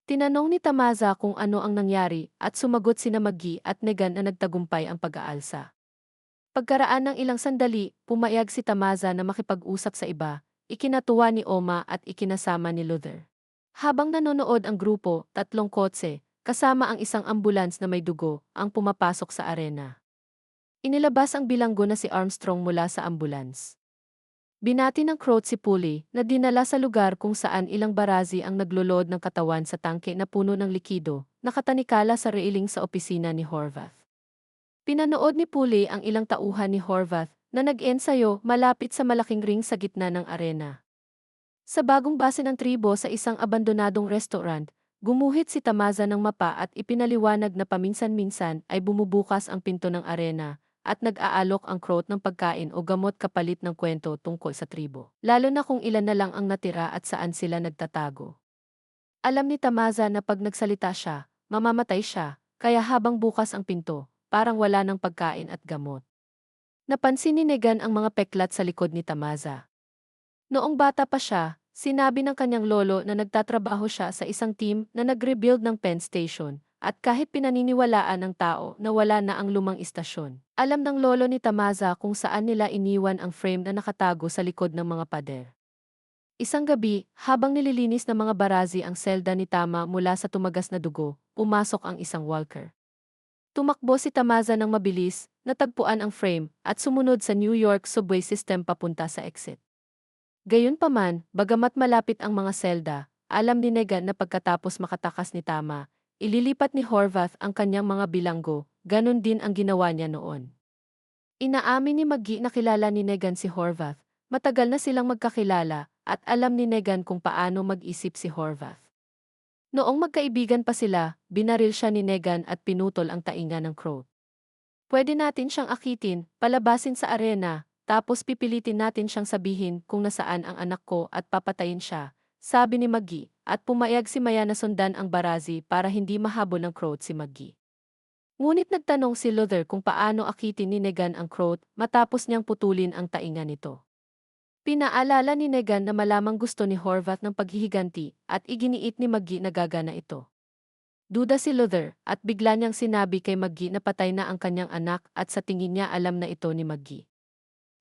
Tinanong ni Tamaza kung ano ang nangyari at sumagot si Maggie at Negan na nagtagumpay ang pag-aalsa. Pagkaraan ng ilang sandali, pumayag si Tamaza na makipag-usap sa iba, ikinatuwa ni Oma at ikinasama ni Luther. Habang nanonood ang grupo, 3 kotse, kasama ang isang ambulance na may dugo, ang pumapasok sa arena. Inilabas ang bilanggo na si Armstrong mula sa ambulance. Binati ng crowd si Pulley na dinala sa lugar kung saan ilang barazi ang naglulod ng katawan sa tangke na puno ng likido, nakatanikala sa railing sa opisina ni Horvath. Pinanood ni Pulley ang ilang tauhan ni Horvath na nag-ensayo malapit sa malaking ring sa gitna ng arena. Sa bagong base ng tribo sa isang abandonadong restaurant, gumuhit si Tamaza ng mapa at ipinaliwanag na paminsan-minsan ay bumubukas ang pinto ng arena, at nag-aalok ang crowd ng pagkain o gamot kapalit ng kwento tungkol sa tribo, lalo na kung ilan na lang ang natira at saan sila nagtatago. Alam ni Tamaza na pag nagsalita siya, mamamatay siya, kaya habang bukas ang pinto, parang wala ng pagkain at gamot. Napansin ni Negan ang mga peklat sa likod ni Tamaza. Noong bata pa siya, sinabi ng kanyang lolo na nagtatrabaho siya sa isang team na nag-rebuild ng Penn Station, at kahit pinaniniwalaan ng tao na wala na ang lumang istasyon, alam ng lolo ni Tamaza kung saan nila iniwan ang frame na nakatago sa likod ng mga pader. Isang gabi, habang nililinis ng mga barazi ang selda ni Tama mula sa tumagas na dugo, pumasok ang isang walker. Tumakbo si Tamaza ng mabilis, natagpuan ang frame, at sumunod sa New York subway system papunta sa exit. Gayunpaman, bagamat malapit ang mga selda, alam ni Negan na pagkatapos makatakas ni Tama, ililipat ni Horvath ang kanyang mga bilanggo, ganun din ang ginawa niya noon. Inaamin ni Maggie na kilala ni Negan si Horvath, matagal na silang magkakilala, at alam ni Negan kung paano mag-isip si Horvath. Noong magkaibigan pa sila, binaril siya ni Negan at pinutol ang tainga ng Croat. Pwede natin siyang akitin, palabasin sa arena, tapos pipilitin natin siyang sabihin kung nasaan ang anak ko at papatayin siya, sabi ni Maggie, at pumayag si Maya na sundan ang barazi para hindi mahabol ng Croat si Maggie. Ngunit nagtanong si Luther kung paano akitin ni Negan ang Croat matapos niyang putulin ang tainga nito. Pinaalala ni Negan na malamang gusto ni Horvath ng paghihiganti at iginiit ni Maggie na gagana ito. Duda si Luther at bigla niyang sinabi kay Maggie na patay na ang kanyang anak at sa tingin niya alam na ito ni Maggie.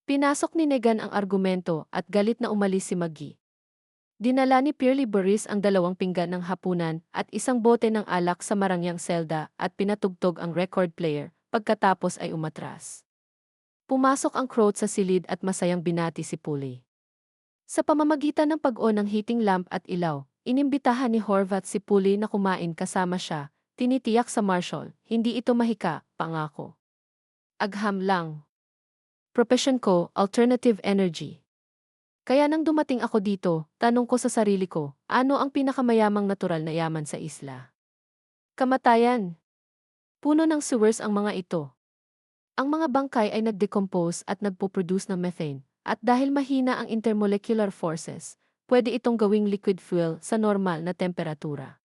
Pinasok ni Negan ang argumento at galit na umalis si Maggie. Dinala ni Pearly Boris ang 2 pinggan ng hapunan at isang bote ng alak sa marangyang selda at pinatugtog ang record player pagkatapos ay umatras. Pumasok ang Croat sa silid at masayang binati si Pulley. Sa pamamagitan ng pag-on ng heating lamp at ilaw, inimbitahan ni Horvath si Pulley na kumain kasama siya, tinitiyak sa Marshall, hindi ito mahika, pangako. Agham lang. Profession ko, alternative energy. Kaya nang dumating ako dito, tanong ko sa sarili ko, ano ang pinakamayamang natural na yaman sa isla? Kamatayan. Puno ng sewers ang mga ito. Ang mga bangkay ay nag-decompose at nagpo-produce ng methane, at dahil mahina ang intermolecular forces, pwede itong gawing liquid fuel sa normal na temperatura.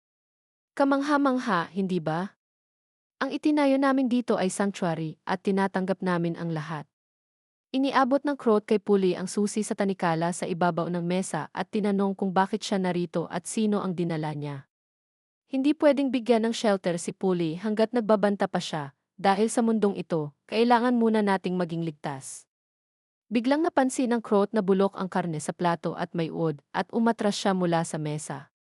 Kamangha-mangha, hindi ba? Ang itinayo namin dito ay sanctuary at tinatanggap namin ang lahat. Iniabot ng Croat kay Pulley ang susi sa tanikala sa ibabaw ng mesa at tinanong kung bakit siya narito at sino ang dinala niya. Hindi pwedeng bigyan ng shelter si Pulley hanggat nagbabanta pa siya. Dahil sa mundong ito, kailangan muna nating maging ligtas. Biglang napansin ng Croat na bulok ang karne sa plato at may uod at umatras siya mula sa mesa.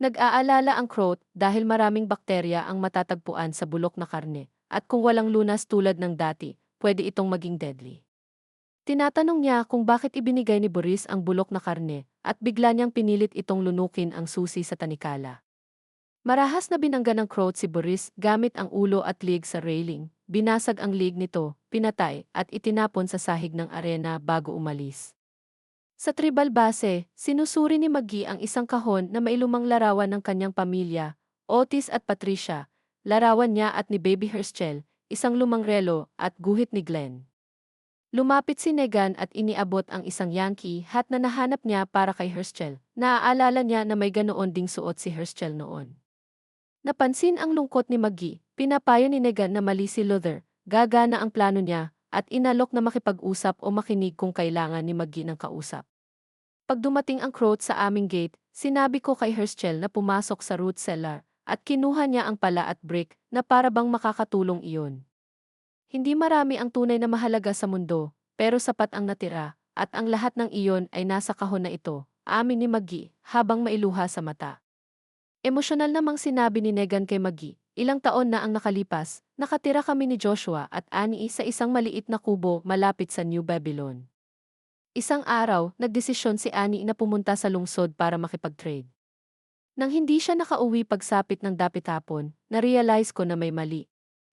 Nag-aalala ang Croat dahil maraming bakterya ang matatagpuan sa bulok na karne at kung walang lunas tulad ng dati, pwede itong maging deadly. Tinatanong niya kung bakit ibinigay ni Boris ang bulok na karne at bigla niyang pinilit itong lunukin ang susi sa tanikala. Marahas na binangga ng Croat si Boris gamit ang ulo at lig sa railing, binasag ang lig nito, pinatay at itinapon sa sahig ng arena bago umalis. Sa tribal base, sinusuri ni Maggie ang isang kahon na may lumang larawan ng kanyang pamilya, Otis at Patricia, larawan niya at ni Baby Herschel, isang lumang relo at guhit ni Glenn. Lumapit si Negan at iniabot ang isang Yankee hat na nahanap niya para kay Herschel. Naaalala niya na may ganoon ding suot si Herschel noon. Napansin ang lungkot ni Maggie, pinapayo ni Negan na mali si Luther, gagana ang plano niya, at inalok na makipag-usap o makinig kung kailangan ni Maggie ng kausap. Pag dumating ang Croat sa aming gate, sinabi ko kay Herschel na pumasok sa root cellar, at kinuha niya ang pala at brick na para bang makakatulong iyon. Hindi marami ang tunay na mahalaga sa mundo, pero sapat ang natira, at ang lahat ng iyon ay nasa kahon na ito, amin ni Maggie, habang mailuha sa mata. Emosyonal namang sinabi ni Negan kay Maggie, ilang taon na ang nakalipas, nakatira kami ni Joshua at Annie sa isang maliit na kubo malapit sa New Babylon. Isang araw, nagdesisyon si Annie na pumunta sa lungsod para makipag-trade. Nang hindi siya nakauwi pagsapit ng dapit hapon, na-realize ko na may mali.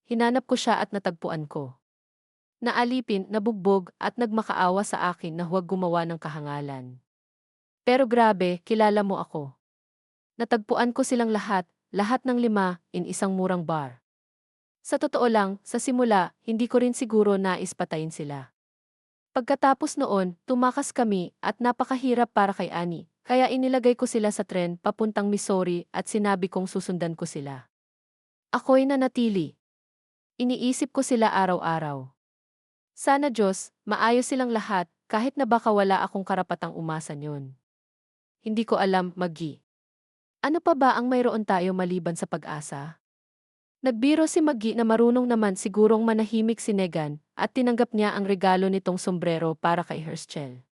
Hinanap ko siya at natagpuan ko. Naalipin, nabugbog at nagmakaawa sa akin na huwag gumawa ng kahangalan. Pero grabe, kilala mo ako. Natagpuan ko silang lahat ng 5, in isang murang bar. Sa totoo lang, sa simula, hindi ko rin siguro nais patayin sila. Pagkatapos noon, tumakas kami at napakahirap para kay Annie, kaya inilagay ko sila sa tren papuntang Missouri at sinabi kong susundan ko sila. Ako'y nanatili. Iniisip ko sila araw-araw. Sana Diyos, maayos silang lahat, kahit na baka wala akong karapatang umasa niyon. Hindi ko alam, Maggie. Ano pa ba ang mayroon tayo maliban sa pag-asa? Nagbiro si Maggie na marunong naman sigurong manahimik si Negan at tinanggap niya ang regalo nitong sombrero para kay Herschel.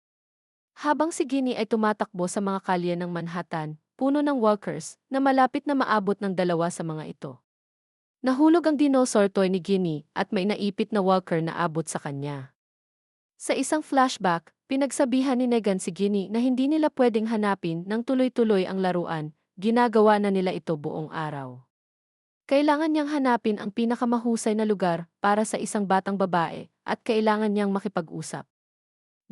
Habang si Ginny ay tumatakbo sa mga kalye ng Manhattan, puno ng walkers na malapit na maabot ng dalawa sa mga ito. Nahulog ang dinosaur toy ni Ginny at may naipit na walker na abot sa kanya. Sa isang flashback, pinagsabihan ni Negan si Ginny na hindi nila pwedeng hanapin ng tuloy-tuloy ang laruan, ginagawa na nila ito buong araw. Kailangan niyang hanapin ang pinakamahusay na lugar para sa isang batang babae at kailangan niyang makipag-usap.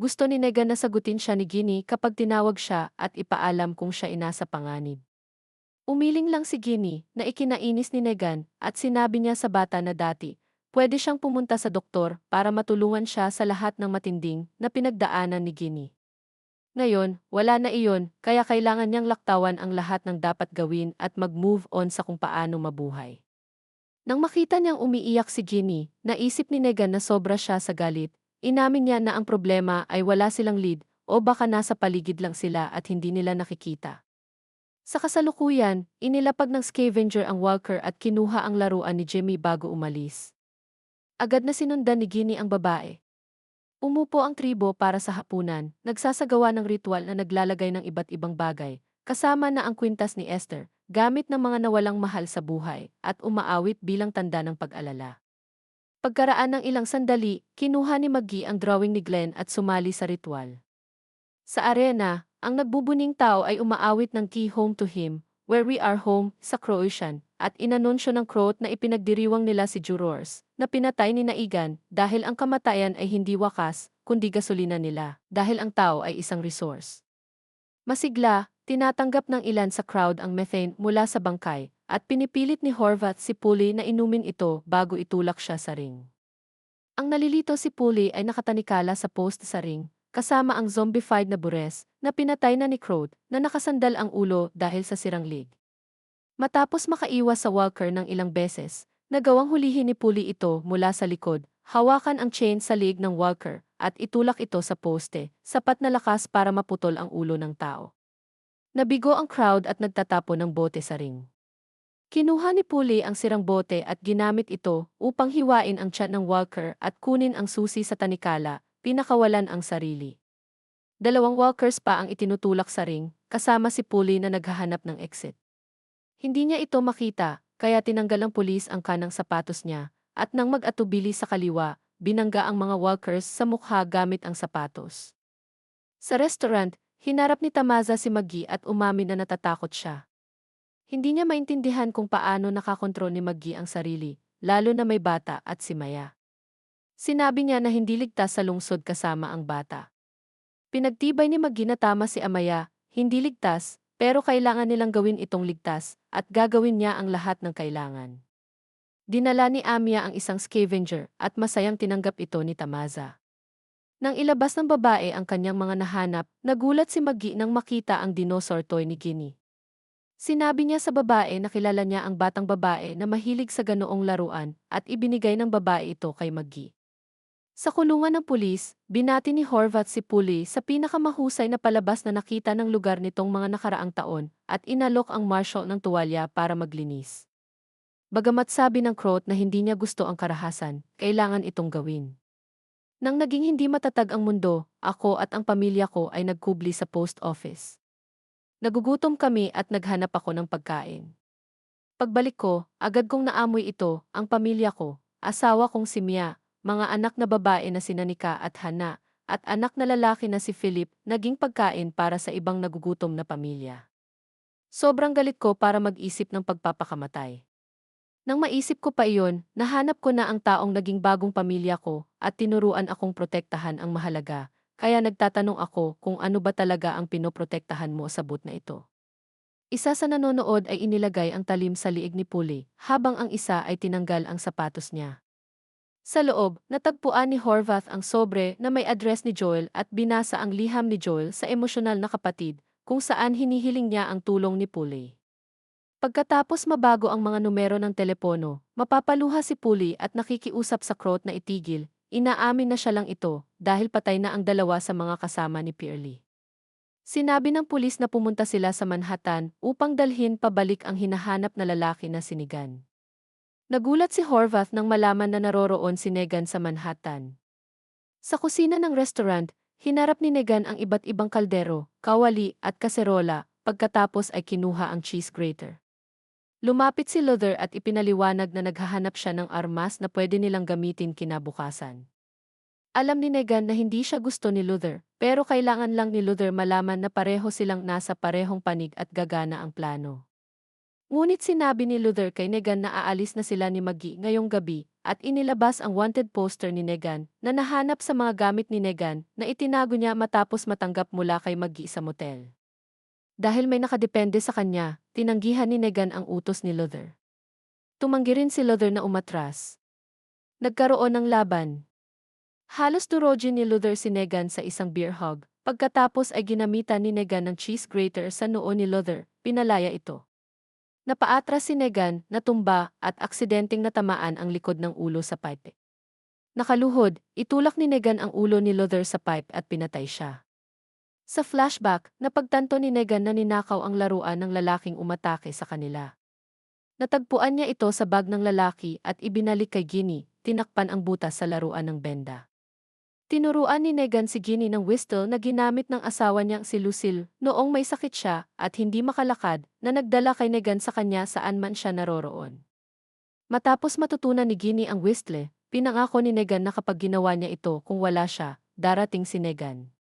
Gusto ni Negan na sagutin siya ni Ginny kapag tinawag siya at ipaalam kung siya inasa panganib. Umiling lang si Ginny na ikinainis ni Negan at sinabi niya sa bata na dati, pwede siyang pumunta sa doktor para matulungan siya sa lahat ng matinding na pinagdaanan ni Ginny. Ngayon, wala na iyon, kaya kailangan niyang laktawan ang lahat ng dapat gawin at mag-move on sa kung paano mabuhay. Nang makita niyang umiiyak si Ginny, naisip ni Negan na sobra siya sa galit. Inamin niya na ang problema ay wala silang lead o baka nasa paligid lang sila at hindi nila nakikita. Sa kasalukuyan, inilapag ng scavenger ang walker at kinuha ang laruan ni Jimmy bago umalis. Agad na sinundan ni Ginny ang babae. Umupo ang tribo para sa hapunan, nagsasagawa ng ritual na naglalagay ng iba't ibang bagay, kasama na ang kwintas ni Esther, gamit ng mga nawalang mahal sa buhay, at umaawit bilang tanda ng pag-alala. Pagkaraan ng ilang sandali, kinuha ni Maggie ang drawing ni Glenn at sumali sa ritual. Sa arena, ang nagbubuning tao ay umaawit ng Key Home to Him, Where We Are Home, sa Croatian, at inanunsyo ng Croat na ipinagdiriwang nila si jurors, na pinatay ni Naigan dahil ang kamatayan ay hindi wakas, kundi gasolina nila, dahil ang tao ay isang resource. Masigla, tinatanggap ng ilan sa crowd ang methane mula sa bangkay, at pinipilit ni Horvath si Pulley na inumin ito bago itulak siya sa ring. Ang nalilito si Pulley ay nakatanikala sa post sa ring, kasama ang zombified na Bures, na pinatay na ni Croat, na nakasandal ang ulo dahil sa sirang leg. Matapos makaiwas sa walker ng ilang beses, nagawang hulihin ni Pulley ito mula sa likod, hawakan ang chain sa leg ng walker, at itulak ito sa poste, sapat na lakas para maputol ang ulo ng tao. Nabigo ang crowd at nagtatapo ng bote sa ring. Kinuha ni Pulley ang sirang bote at ginamit ito upang hiwain ang tiyan ng walker at kunin ang susi sa tanikala, pinakawalan ang sarili. Dalawang walkers pa ang itinutulak sa ring, kasama si Pulley na naghahanap ng exit. Hindi niya ito makita, kaya tinanggal ng pulis ang kanang sapatos niya, at nang mag-atubili sa kaliwa, binangga ang mga walkers sa mukha gamit ang sapatos. Sa restaurant, hinarap ni Tamaza si Maggie at umamin na natatakot siya. Hindi niya maintindihan kung paano nakakontrol ni Maggie ang sarili, lalo na may bata at si Maya. Sinabi niya na hindi ligtas sa lungsod kasama ang bata. Pinagtibay ni Maggie na tama si Amaya, hindi ligtas, pero kailangan nilang gawin itong ligtas, at gagawin niya ang lahat ng kailangan. Dinala ni Amaya ang isang scavenger, at masayang tinanggap ito ni Tamaza. Nang ilabas ng babae ang kanyang mga nahanap, nagulat si Maggie nang makita ang dinosaur toy ni Ginny. Sinabi niya sa babae na kilala niya ang batang babae na mahilig sa ganoong laruan, at ibinigay ng babae ito kay Maggie. Sa kulungan ng pulis, binati ni Horvath si Pulley sa pinakamahusay na palabas na nakita ng lugar nitong mga nakaraang taon at inalok ang marshal ng tuwalya para maglinis. Bagamat sabi ng Croat na hindi niya gusto ang karahasan, kailangan itong gawin. Nang naging hindi matatag ang mundo, ako at ang pamilya ko ay nagkubli sa post office. Nagugutom kami at naghanap ako ng pagkain. Pagbalik ko, agad kong naamoy ito, ang pamilya ko, asawa kong si Mia, mga anak na babae na si Nanika at Hana, at anak na lalaki na si Philip, naging pagkain para sa ibang nagugutom na pamilya. Sobrang galit ko para mag-isip ng pagpapakamatay. Nang maisip ko pa iyon, nahanap ko na ang taong naging bagong pamilya ko at tinuruan akong protektahan ang mahalaga, kaya nagtatanong ako kung ano ba talaga ang pinoprotektahan mo sa boot na ito. Isa sa nanonood ay inilagay ang talim sa liig ni Pulley, habang ang isa ay tinanggal ang sapatos niya. Sa loob, natagpuan ni Horvath ang sobre na may address ni Joel at binasa ang liham ni Joel sa emosyonal na kapatid, kung saan hinihiling niya ang tulong ni Pulley. Pagkatapos mabago ang mga numero ng telepono, mapapaluha si Puli at nakikiusap sa Croat na itigil, inaamin na siya lang ito dahil patay na ang dalawa sa mga kasama ni Pearlie. Sinabi ng pulis na pumunta sila sa Manhattan upang dalhin pabalik ang hinahanap na lalaki na si Negan. Nagulat si Horvath nang malaman na naroroon si Negan sa Manhattan. Sa kusina ng restaurant, hinarap ni Negan ang iba't ibang kaldero, kawali at kaserola, pagkatapos ay kinuha ang cheese grater. Lumapit si Luther at ipinaliwanag na naghahanap siya ng armas na pwede nilang gamitin kinabukasan. Alam ni Negan na hindi siya gusto ni Luther, pero kailangan lang ni Luther malaman na pareho silang nasa parehong panig at gagana ang plano. Ngunit sinabi ni Luther kay Negan na aalis na sila ni Maggie ngayong gabi at inilabas ang wanted poster ni Negan na nahanap sa mga gamit ni Negan na itinago niya matapos matanggap mula kay Maggie sa motel. Dahil may nakadepende sa kanya, tinanggihan ni Negan ang utos ni Luther. Tumanggi rin si Luther na umatras. Nagkaroon ng laban. Halos durogin ni Luther si Negan sa isang beer hug, pagkatapos ay ginamitan ni Negan ng cheese grater sa noo ni Luther, pinalaya ito. Napaatras si Negan, natumba, at aksidenteng natamaan ang likod ng ulo sa pipe. Nakaluhod, itulak ni Negan ang ulo ni Luther sa pipe at pinatay siya. Sa flashback, napagtanto ni Negan na ninakaw ang laruan ng lalaking umatake sa kanila. Natagpuan niya ito sa bag ng lalaki at ibinalik kay Ginny, tinakpan ang butas sa laruan ng benda. Tinuruan ni Negan si Ginny ng whistle na ginamit ng asawa niyang si Lucille noong may sakit siya at hindi makalakad na nagdala kay Negan sa kanya saan man siya naroroon. Matapos matutunan ni Ginny ang whistle, pinangako ni Negan na kapag ginawa niya ito kung wala siya, darating si Negan.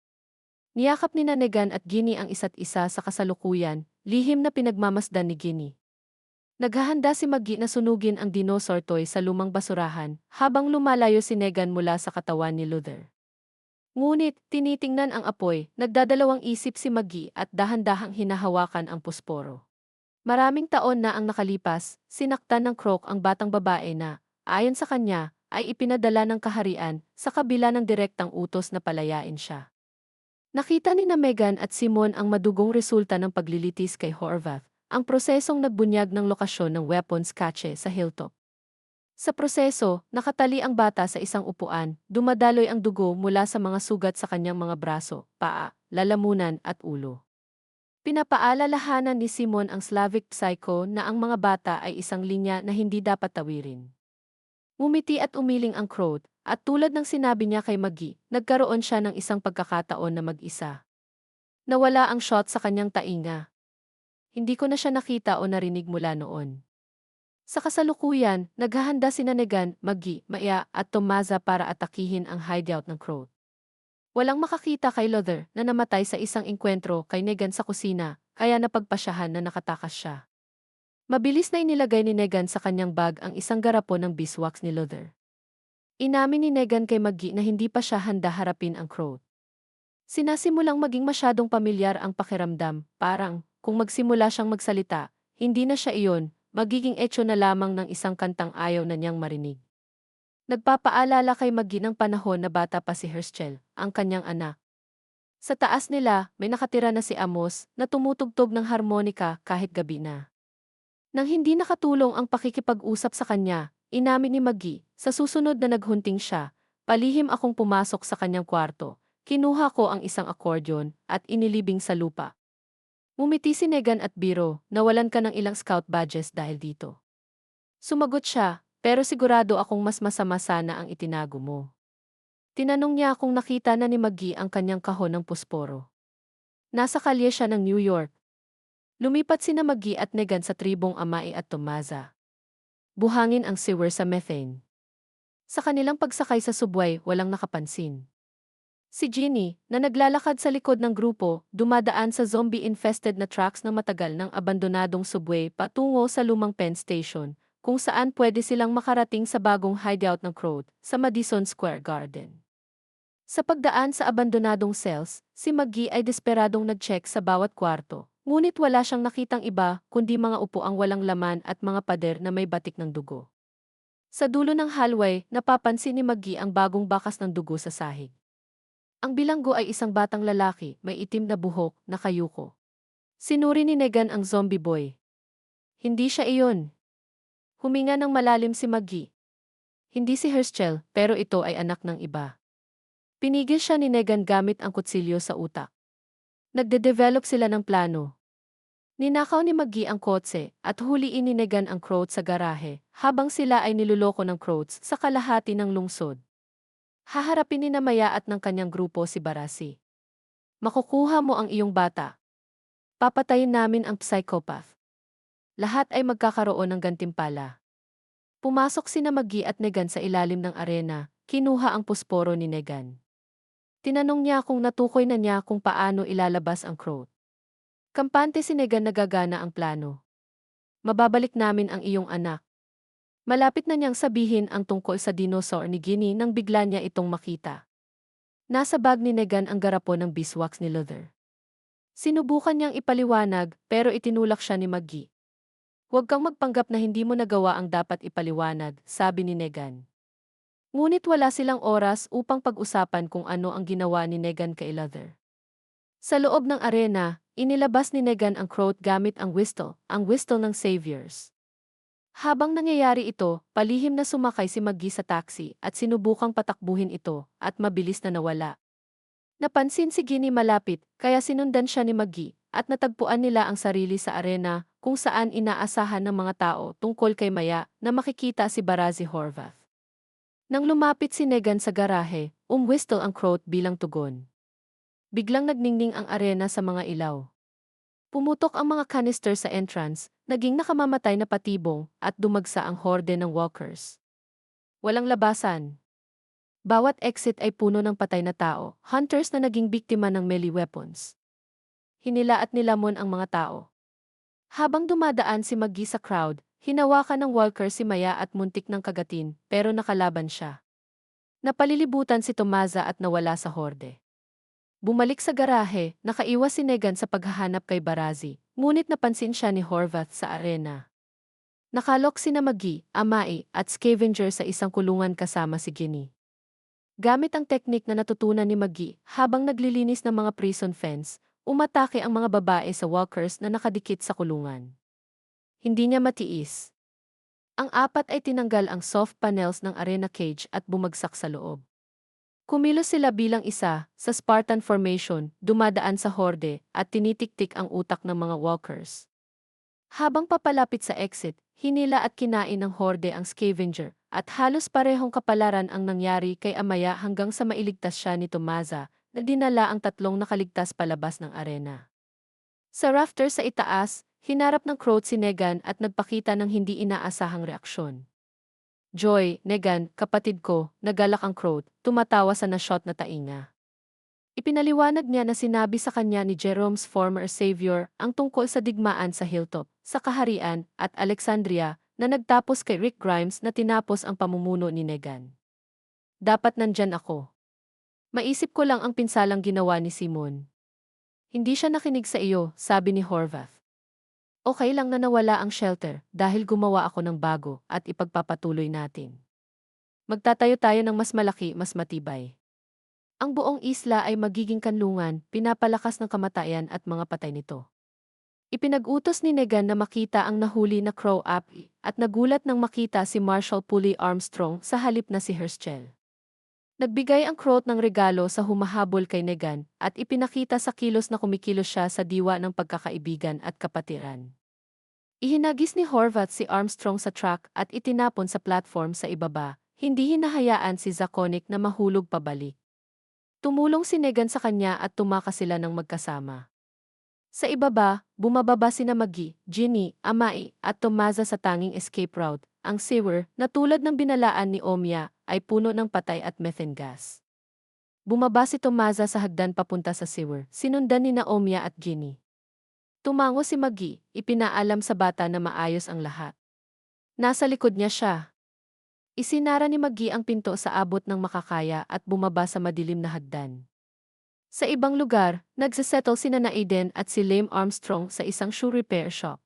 Niyakap ni Negan at Ginny ang isa't isa sa kasalukuyan, lihim na pinagmamasdan ni Ginny. Naghahanda si Maggie na sunugin ang dinosaur toy sa lumang basurahan habang lumalayo si Negan mula sa katawan ni Luther. Ngunit, tinitingnan ang apoy, nagdadalawang isip si Maggie at dahan-dahang hinahawakan ang pusporo. Maraming taon na ang nakalipas, sinaktan ng Croak ang batang babae na, ayon sa kanya, ay ipinadala ng kaharian sa kabila ng direktang utos na palayain siya. Nakita ni na Megan at Simon ang madugong resulta ng paglilitis kay Horvath, ang prosesong nagbunyag ng lokasyon ng weapons cache sa hilltop. Sa proseso, nakatali ang bata sa isang upuan, dumadaloy ang dugo mula sa mga sugat sa kanyang mga braso, paa, lalamunan at ulo. Pinapaalalahanan ni Simon ang Slavic psycho na ang mga bata ay isang linya na hindi dapat tawirin. Ngumiti at umiling ang Croat, at tulad ng sinabi niya kay Maggie, nagkaroon siya ng isang pagkakataon na mag-isa. Nawala ang shot sa kanyang tainga. Hindi ko na siya nakita o narinig mula noon. Sa kasalukuyan, naghahanda si Negan, Maggie, Maya at Tomaza para atakihin ang hideout ng Croat. Walang makakita kay Luther na namatay sa isang engkwentro kay Negan sa kusina, kaya napagpasyahan na nakatakas siya. Mabilis na inilagay ni Negan sa kanyang bag ang isang garapon ng beeswax ni Luther. Inamin ni Negan kay Maggie na hindi pa siya handa harapin ang Croat. Sinasimulang maging masyadong pamilyar ang pakiramdam, parang, kung magsimula siyang magsalita, hindi na siya iyon, magiging etyo na lamang ng isang kantang ayaw na niyang marinig. Nagpapaalala kay Maggie ng panahon na bata pa si Herschel, ang kanyang anak. Sa taas nila, may nakatira na si Amos na tumutugtog ng harmonika kahit gabi na. Nang hindi nakatulong ang pakikipag-usap sa kanya, inamin ni Maggie, sa susunod na naghunting siya, palihim akong pumasok sa kanyang kwarto, kinuha ko ang isang accordion at inilibing sa lupa. Ngumiti si Negan at biro, nawalan ka ng ilang scout badges dahil dito. Sumagot siya, pero sigurado akong mas masama sana ang itinago mo. Tinanong niya kung nakita na ni Maggie ang kanyang kahon ng pusporo. Nasa kalye siya ng New York. Lumipat sina Maggie at Negan sa tribong Amai at Tomaza. Buhangin ang sewer sa methane. Sa kanilang pagsakay sa subway, walang nakapansin. Si Ginny, na naglalakad sa likod ng grupo, dumadaan sa zombie-infested na tracks ng matagal ng abandonadong subway patungo sa lumang Penn Station, kung saan pwede silang makarating sa bagong hideout ng Croat, sa Madison Square Garden. Sa pagdaan sa abandonadong cells, si Maggie ay desperadong nag-check sa bawat kwarto, ngunit wala siyang nakitang iba kundi mga upuang walang laman at mga pader na may batik ng dugo. Sa dulo ng hallway, napapansin ni Maggie ang bagong bakas ng dugo sa sahig. Ang bilanggo ay isang batang lalaki, may itim na buhok, nakayuko. Sinuri ni Negan ang zombie boy. Hindi siya iyon. Huminga ng malalim si Maggie. Hindi si Herschel, pero ito ay anak ng iba. Pinigil siya ni Negan gamit ang kutsilyo sa utak. Nagde-develop sila ng plano. Ninakaw ni Maggie ang kotse at huliin ni Negan ang Croat sa garahe habang sila ay niluloko ng Croats sa kalahati ng lungsod. Haharapin ni Maya at ng kanyang grupo si Barasi. Makukuha mo ang iyong bata. Papatayin namin ang psychopath. Lahat ay magkakaroon ng gantimpala. Pumasok sina Maggie at Negan sa ilalim ng arena, kinuha ang pusporo ni Negan. Tinanong niya kung natukoy na niya kung paano ilalabas ang Croat. Kampante si Negan nagagana ang plano. Mababalik namin ang iyong anak. Malapit na niyang sabihin ang tungkol sa dinosaur ni Ginny nang bigla niya itong makita. Nasa bag ni Negan ang garapon ng beeswax ni Luther. Sinubukan niyang ipaliwanag pero itinulak siya ni Maggie. Huwag kang magpanggap na hindi mo nagawa ang dapat ipaliwanag, sabi ni Negan. Ngunit wala silang oras upang pag-usapan kung ano ang ginawa ni Negan kay Luther. Sa loob ng arena, inilabas ni Negan ang Croat gamit ang whistle ng Saviors. Habang nangyayari ito, palihim na sumakay si Maggie sa taxi at sinubukang patakbuhin ito at mabilis na nawala. Napansin si Ginny malapit kaya sinundan siya ni Maggie at natagpuan nila ang sarili sa arena kung saan inaasahan ng mga tao tungkol kay Maya na makikita si Barazi Horvath. Nang lumapit si Negan sa garahe, whistle ang Croat bilang tugon. Biglang nagningning ang arena sa mga ilaw. Pumutok ang mga canister sa entrance, naging nakamamatay na patibong at dumagsa ang horde ng walkers. Walang labasan. Bawat exit ay puno ng patay na tao, hunters na naging biktima ng melee weapons. Hinila at nilamon ang mga tao. Habang dumadaan si Maggie sa crowd, hinawakan ng walker si Maya at muntik ng kagatin, pero nakalaban siya. Napalilibutan si Tomaza at nawala sa horde. Bumalik sa garahe, nakaiwas si Negan sa paghahanap kay Barazi, ngunit napansin siya ni Horvath sa arena. Nakalok sina Maggie, Amai, at Scavenger sa isang kulungan kasama si Ginny. Gamit ang teknik na natutunan ni Maggie habang naglilinis ng mga prison fence, umatake ang mga babae sa walkers na nakadikit sa kulungan. Hindi niya matiis. Ang apat ay tinanggal ang soft panels ng arena cage at bumagsak sa loob. Kumilos sila bilang isa, sa Spartan formation, dumadaan sa horde, at tinitiktik ang utak ng mga walkers. Habang papalapit sa exit, hinila at kinain ng horde ang scavenger, at halos parehong kapalaran ang nangyari kay Amaya hanggang sa mailigtas siya ni Tomaza, na dinala ang tatlong nakaligtas palabas ng arena. Sa rafter sa itaas, hinarap ng Croat si Negan at nagpakita ng hindi inaasahang reaksyon. Joy, Negan, kapatid ko, nagalak ang Croat, tumatawa sa na-shot na tainga. Ipinaliwanag niya na sinabi sa kanya ni Jerome's former savior ang tungkol sa digmaan sa Hilltop, sa Kaharian, at Alexandria, na nagtapos kay Rick Grimes na tinapos ang pamumuno ni Negan. Dapat nandyan ako. Maisip ko lang ang pinsalang ginawa ni Simon. Hindi siya nakinig sa iyo, sabi ni Horvath. Okay lang na nawala ang shelter dahil gumawa ako ng bago at ipagpapatuloy natin. Magtatayo tayo ng mas malaki, mas matibay. Ang buong isla ay magiging kanlungan, pinapalakas ng kamatayan at mga patay nito. Ipinag-utos ni Negan na makita ang nahuli na Crow Api at nagulat nang makita si Marshal Pulley Armstrong sa halip na si Herschel. Nagbigay ang Croat ng regalo sa humahabol kay Negan at ipinakita sa kilos na kumikilos siya sa diwa ng pagkakaibigan at kapatiran. Ihinagis ni Horvath si Armstrong sa truck at itinapon sa platform sa ibaba, hindi hinahayaan si Zaconic na mahulog pabalik. Tumulong si Negan sa kanya at tumakas sila ng magkasama. Sa ibaba, bumababa sina Maggie, Ginny, Amai, at Tomaza sa tanging escape route, ang sewer, na tulad ng binalaan ni Omya, ay puno ng patay at methane gas. Bumaba si Tomaza sa hagdan papunta sa sewer, sinundan ni Omya at Ginny. Tumango si Maggie, ipinaalam sa bata na maayos ang lahat. Nasa likod niya siya. Isinara ni Maggie ang pinto sa abot ng makakaya at bumaba sa madilim na hagdan. Sa ibang lugar, nagsasettle sina Aiden at si Lame Armstrong sa isang shoe repair shop.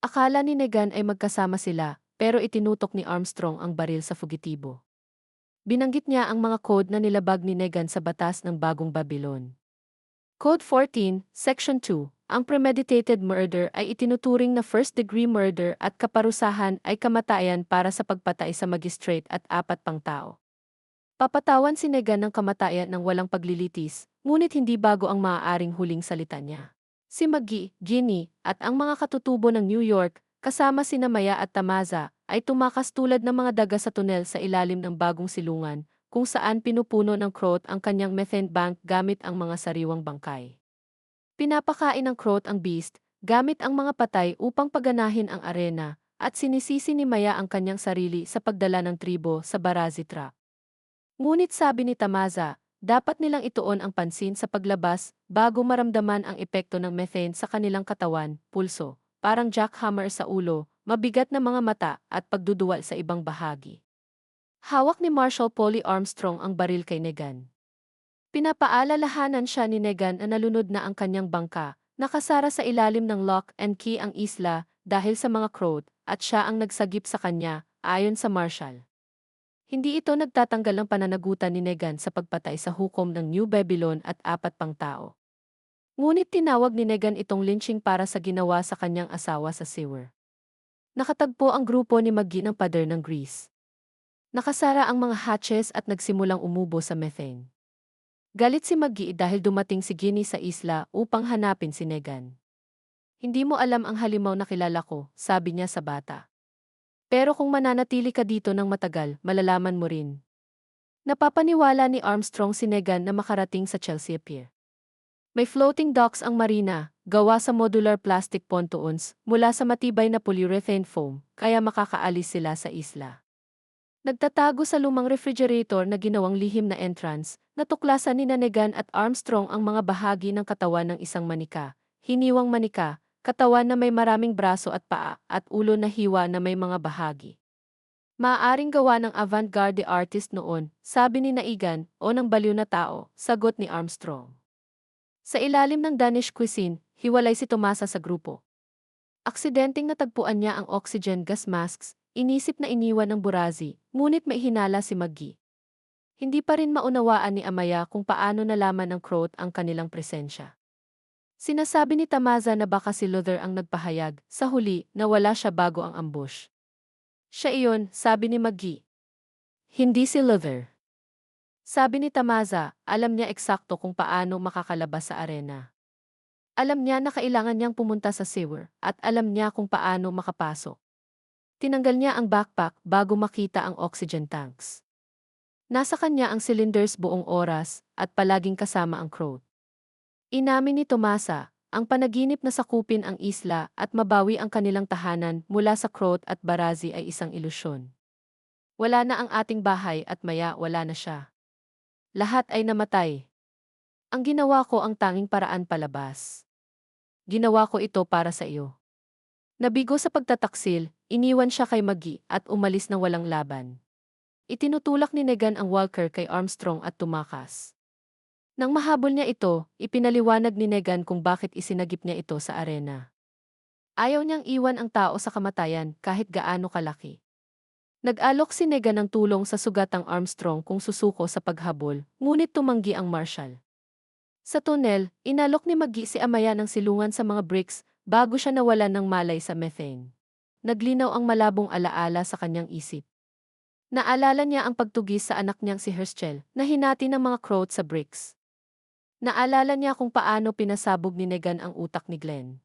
Akala ni Negan ay magkasama sila, pero itinutok ni Armstrong ang baril sa fugitibo. Binanggit niya ang mga code na nilabag ni Negan sa batas ng Bagong Babylon. Code 14, Section 2, Ang premeditated murder ay itinuturing na first-degree murder at kaparusahan ay kamatayan para sa pagpatay sa magistrate at 4 pang tao. Papatawan si Negan ng kamatayan ng walang paglilitis, ngunit hindi bago ang maaaring huling salita niya. Si Maggie, Ginny, at ang mga katutubo ng New York, kasama sina Maya at Tamaza, ay tumakas tulad ng mga daga sa tunel sa ilalim ng bagong silungan, kung saan pinupuno ng Croat ang kanyang methane bank gamit ang mga sariwang bangkay. Pinapakain ng Croat ang beast, gamit ang mga patay upang paganahin ang arena, at sinisisi ni Maya ang kanyang sarili sa pagdala ng tribo sa Barazi Trap. Ngunit sabi ni Tamaza, dapat nilang ituon ang pansin sa paglabas bago maramdaman ang epekto ng methane sa kanilang katawan, pulso, parang jackhammer sa ulo, mabigat na mga mata at pagduduwal sa ibang bahagi. Hawak ni Marshal Polly Armstrong ang baril kay Negan. Pinapaalalahanan siya ni Negan na nalunod na ang kanyang bangka, nakasara sa ilalim ng lock and key ang isla dahil sa mga Croat at siya ang nagsagip sa kanya, ayon sa Marshal. Hindi ito nagtatanggal ng pananagutan ni Negan sa pagpatay sa hukom ng New Babylon at 4 pang tao. Ngunit tinawag ni Negan itong lynching para sa ginawa sa kanyang asawa sa sewer. Nakatagpo ang grupo ni Maggie ng pader ng grease. Nakasara ang mga hatches at nagsimulang umubo sa methane. Galit si Maggie dahil dumating si Ginny sa isla upang hanapin si Negan. Hindi mo alam ang halimaw na kilala ko, sabi niya sa bata. Pero kung mananatili ka dito ng matagal, malalaman mo rin. Napapaniwala ni Armstrong si Negan na makarating sa Chelsea Pier. May floating docks ang marina, gawa sa modular plastic pontoons, mula sa matibay na polyurethane foam, kaya makakaalis sila sa isla. Nagtatago sa lumang refrigerator na ginawang lihim na entrance, natuklasan ni Negan at Armstrong ang mga bahagi ng katawan ng isang manika, hiniwang manika, katawan na may maraming braso at paa, at ulo na hiwa na may mga bahagi. Maaaring gawa ng avant-garde artist noon, sabi ni Naigan, o ng baliw na tao, sagot ni Armstrong. Sa ilalim ng Danish cuisine, hiwalay si Tomasa sa grupo. Aksidenteng natagpuan niya ang oxygen gas masks, inisip na iniwan ng Barazi, ngunit may hinala si Maggie. Hindi pa rin maunawaan ni Amaya kung paano nalaman ng Croat ang kanilang presensya. Sinasabi ni Tamaza na baka si Luther ang nagpahayag, sa huli, na wala siya bago ang ambush. Siya iyon, sabi ni Maggie. Hindi si Luther. Sabi ni Tamaza, alam niya eksakto kung paano makakalabas sa arena. Alam niya na kailangan niyang pumunta sa sewer, at alam niya kung paano makapasok. Tinanggal niya ang backpack bago makita ang oxygen tanks. Nasa kanya ang cylinders buong oras, at palaging kasama ang Croat. Inamin ni Tomasa, ang panaginip na sakupin ang isla at mabawi ang kanilang tahanan mula sa Croat at Barazi ay isang ilusyon. Wala na ang ating bahay at maya wala na siya. Lahat ay namatay. Ang ginawa ko ang tanging paraan palabas. Ginawa ko ito para sa iyo. Nabigo sa pagtataksil, iniwan siya kay Maggie at umalis ng walang laban. Itinutulak ni Negan ang walker kay Armstrong at tumakas. Nang mahabol niya ito, ipinaliwanag ni Negan kung bakit isinagip niya ito sa arena. Ayaw niyang iwan ang tao sa kamatayan kahit gaano kalaki. Nag-alok si Negan ng tulong sa sugatang Armstrong kung susuko sa paghabol, ngunit tumanggi ang marshal. Sa tunnel, inalok ni Maggie si Amaya ng silungan sa mga bricks bago siya nawalan ng malay sa methane. Naglinaw ang malabong alaala sa kanyang isip. Naalala niya ang pagtugis sa anak niyang si Herschel na hinati ng mga Croat sa bricks. Naalala niya kung paano pinasabog ni Negan ang utak ni Glenn.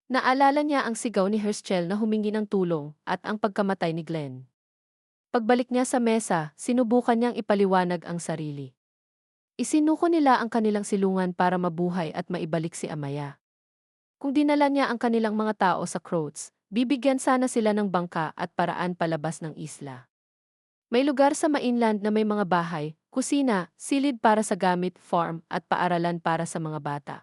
Naalala niya ang sigaw ni Herschel na humingi ng tulong at ang pagkamatay ni Glenn. Pagbalik niya sa mesa, sinubukan niyang ipaliwanag ang sarili. Isinuko nila ang kanilang silungan para mabuhay at maibalik si Amaya. Kung dinala niya ang kanilang mga tao sa Croats, bibigyan sana sila ng bangka at paraan palabas ng isla. May lugar sa mainland na may mga bahay, kusina, silid para sa gamit, farm, at paaralan para sa mga bata.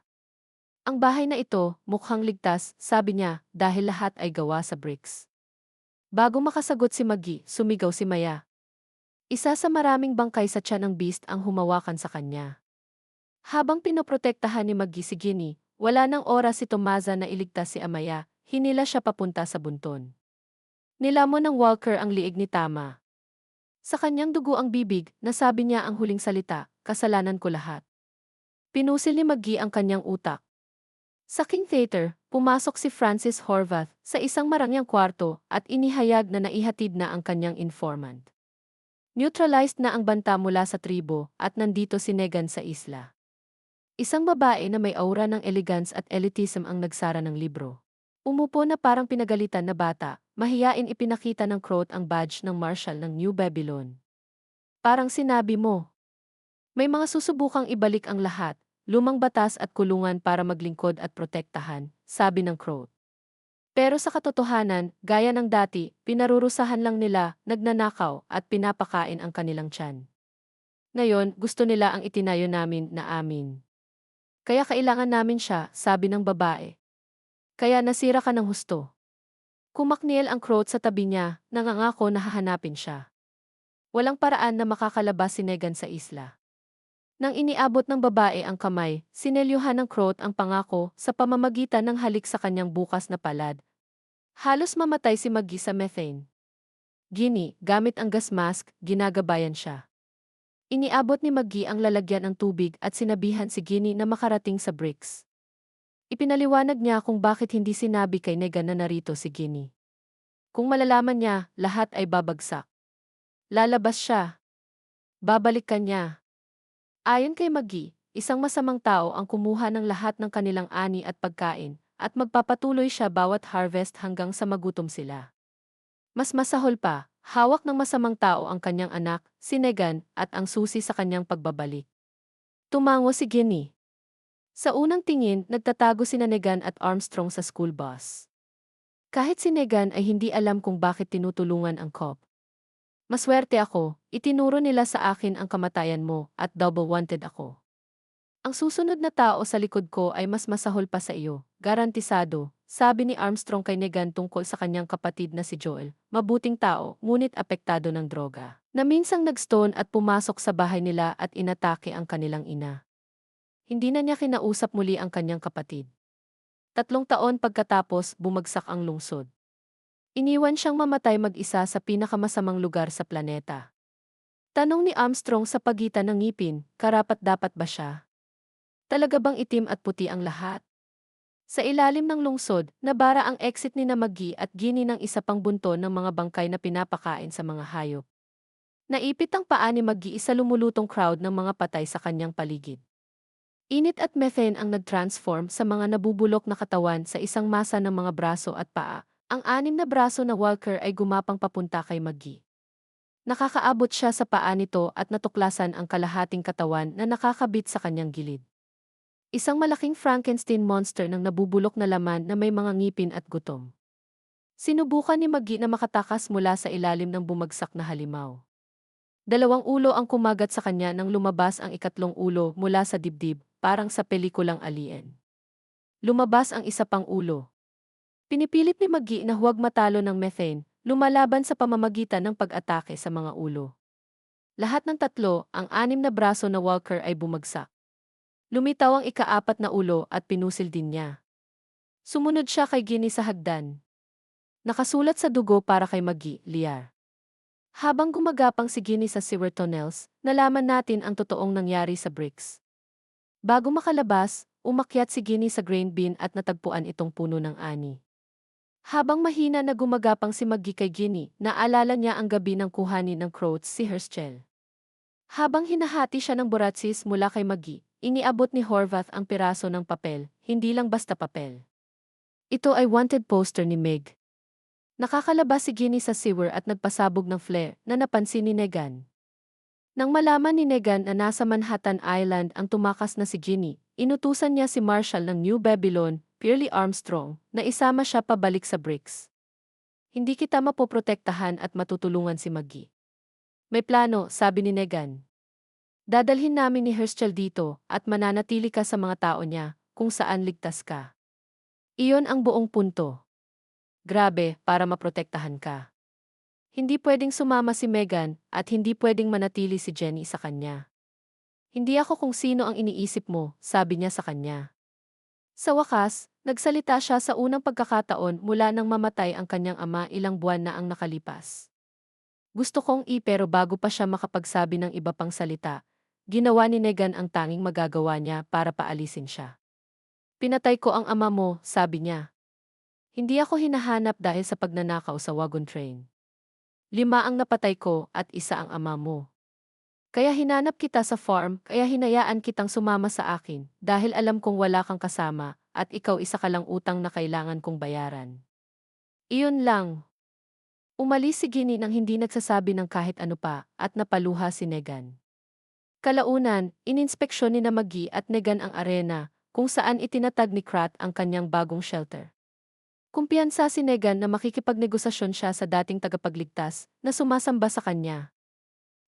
Ang bahay na ito, mukhang ligtas, sabi niya, dahil lahat ay gawa sa bricks. Bago makasagot si Maggie, sumigaw si Maya. Isa sa maraming bangkay sa tiyan ng beast ang humawakan sa kanya. Habang pinoprotektahan ni Maggie si Ginny, wala nang oras si Tomasa na iligtas si Amaya, hinila siya papunta sa bunton. Nilamon ng walker ang liig ni Tama. Sa kanyang dugo ang bibig, nasabi niya ang huling salita, kasalanan ko lahat. Pinusil ni Maggie ang kanyang utak. Sa King Theater, pumasok si Francis Horvath sa isang marangyang kwarto at inihayag na naihatid na ang kanyang informant. Neutralized na ang banta mula sa tribo at nandito si Negan sa isla. Isang babae na may aura ng elegance at elitism ang nagsara ng libro. Umupo na parang pinagalitan na bata, mahiyain ipinakita ng Croat ang badge ng Marshal ng New Babylon. Parang sinabi mo, may mga susubukang ibalik ang lahat, lumang batas at kulungan para maglingkod at protektahan, sabi ng Croat. Pero sa katotohanan, gaya ng dati, pinarurusahan lang nila, nagnanakaw at pinapakain ang kanilang tiyan. Ngayon, gusto nila ang itinayo namin na amin. Kaya kailangan namin siya, sabi ng babae. Kaya nasira ka ng husto. Kumakniel ang Croat sa tabi niya, nangangako na hahanapin siya. Walang paraan na makakalabas si Negan sa isla. Nang iniabot ng babae ang kamay, sinelyuhan ng Croat ang pangako sa pamamagitan ng halik sa kanyang bukas na palad. Halos mamatay si Maggie sa methane. Ginny, gamit ang gas mask, ginagabayan siya. Iniabot ni Maggie ang lalagyan ng tubig at sinabihan si Ginny na makarating sa bricks. Ipinaliwanag niya kung bakit hindi sinabi kay Negan na narito si Ginny. Kung malalaman niya, lahat ay babagsak. Lalabas siya. Babalikan niya. Ayon kay Maggie, isang masamang tao ang kumuha ng lahat ng kanilang ani at pagkain, at magpapatuloy siya bawat harvest hanggang sa magutom sila. Mas masahol pa, hawak ng masamang tao ang kanyang anak, si Negan, at ang susi sa kanyang pagbabalik. Tumango si Ginny. Sa unang tingin, nagtatago sina Negan at Armstrong sa school bus. Kahit si Negan ay hindi alam kung bakit tinutulungan ang cop. Maswerte ako, itinuro nila sa akin ang kamatayan mo, at double wanted ako. Ang susunod na tao sa likod ko ay mas masahol pa sa iyo, garantisado, sabi ni Armstrong kay Negan tungkol sa kanyang kapatid na si Joel, mabuting tao, ngunit apektado ng droga, na minsang nagstone at pumasok sa bahay nila at inatake ang kanilang ina. Hindi na niya kinausap muli ang kanyang kapatid. 3 taon pagkatapos, bumagsak ang lungsod. Iniwan siyang mamatay mag-isa sa pinakamasamang lugar sa planeta. Tanong ni Armstrong sa pagitan ng ngipin, karapat-dapat ba siya? Talaga bang itim at puti ang lahat? Sa ilalim ng lungsod, nabara ang exit ni Maggie at Ginny ng isa pang bunton ng mga bangkay na pinapakain sa mga hayop. Naipit ang paa ni Maggie sa lumulutong crowd ng mga patay sa kanyang paligid. Init at methane ang nag-transform sa mga nabubulok na katawan sa isang masa ng mga braso at paa. Ang 6 na braso na Walker ay gumapang papunta kay Maggie. Nakakaabot siya sa paa nito at natuklasan ang kalahating katawan na nakakabit sa kanyang gilid. Isang malaking Frankenstein monster ng nabubulok na laman na may mga ngipin at gutom. Sinubukan ni Maggie na makatakas mula sa ilalim ng bumagsak na halimaw. 2 ulo ang kumagat sa kanya nang lumabas ang 3 ulo mula sa dibdib, parang sa pelikulang Alien. Lumabas ang isa pang ulo. Pinipilit ni Maggie na huwag matalo ng methane, lumalaban sa pamamagitan ng pag-atake sa mga ulo. Lahat ng 3, ang 6 na braso na Walker ay bumagsak. Lumitaw ang ika-4 na ulo at pinusil din niya. Sumunod siya kay Ginny sa hagdan. Nakasulat sa dugo para kay Maggie, Liar. Habang gumagapang si Ginny sa sewer tunnels, nalaman natin ang totoong nangyari sa bricks. Bago makalabas, umakyat si Ginny sa grain bin at natagpuan itong puno ng ani. Habang mahina na gumagapang si Maggie kay Ginny, naalala niya ang gabi ng kuhanin ng Croats si Herschel. Habang hinahati siya ng buratsis mula kay Maggie, iniabot ni Horvath ang piraso ng papel, hindi lang basta papel. Ito ay wanted poster ni Meg. Nakakalabas si Ginny sa sewer at nagpasabog ng flare na napansin ni Negan. Nang malaman ni Negan na nasa Manhattan Island ang tumakas na si Ginny, inutusan niya si Marshal ng New Babylon, Pearly Armstrong, na isama siya pabalik sa bricks. Hindi kita mapoprotektahan at matutulungan si Maggie. May plano, sabi ni Negan. Dadalhin namin ni Herschel dito at mananatili ka sa mga tao niya kung saan ligtas ka. Iyon ang buong punto. Grabe, para maprotektahan ka. Hindi pwedeng sumama si Megan at hindi pwedeng manatili si Jenny sa kanya. Hindi ako kung sino ang iniisip mo, sabi niya sa kanya. Sa wakas, nagsalita siya sa unang pagkakataon mula nang mamatay ang kanyang ama ilang buwan na ang nakalipas. Gusto kong pero bago pa siya makapagsabi ng iba pang salita, ginawa ni Negan ang tanging magagawa niya para paalisin siya. Pinatay ko ang ama mo, sabi niya. Hindi ako hinahanap dahil sa pagnanakaw sa wagon train. 5 ang napatay ko at 1 ang ama mo. Kaya hinanap kita sa farm, kaya hinayaan kitang sumama sa akin, dahil alam kong wala kang kasama, at ikaw isa ka lang utang na kailangan kong bayaran. Iyon lang. Umalis si Ginny nang hindi nagsasabi ng kahit ano pa, at napaluha si Negan. Kalaunan, ininspeksyon ni na Maggie at Negan ang arena, kung saan itinatag ni Krat ang kanyang bagong shelter. Kumpiyansa si Negan na makikipagnegosasyon siya sa dating tagapagligtas na sumasamba sa kanya.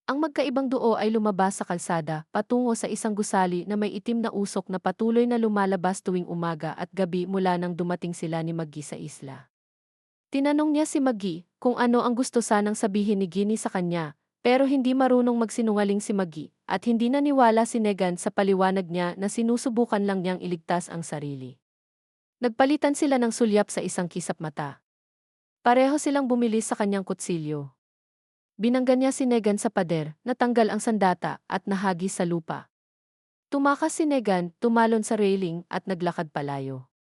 Ang magkaibang duo ay lumabas sa kalsada patungo sa isang gusali na may itim na usok na patuloy na lumalabas tuwing umaga at gabi mula nang dumating sila ni Maggie sa isla. Tinanong niya si Maggie kung ano ang gusto sanang sabihin ni Ginny sa kanya, pero hindi marunong magsinungaling si Maggie at hindi naniwala si Negan sa paliwanag niya na sinusubukan lang niyang iligtas ang sarili. Nagpalitan sila ng sulyap sa isang kisap mata. Pareho silang bumili sa kanyang kutsilyo. Binangga niya si Negan sa pader, natanggal ang sandata at nahagis sa lupa. Tumakas si Negan, tumalon sa railing at naglakad palayo.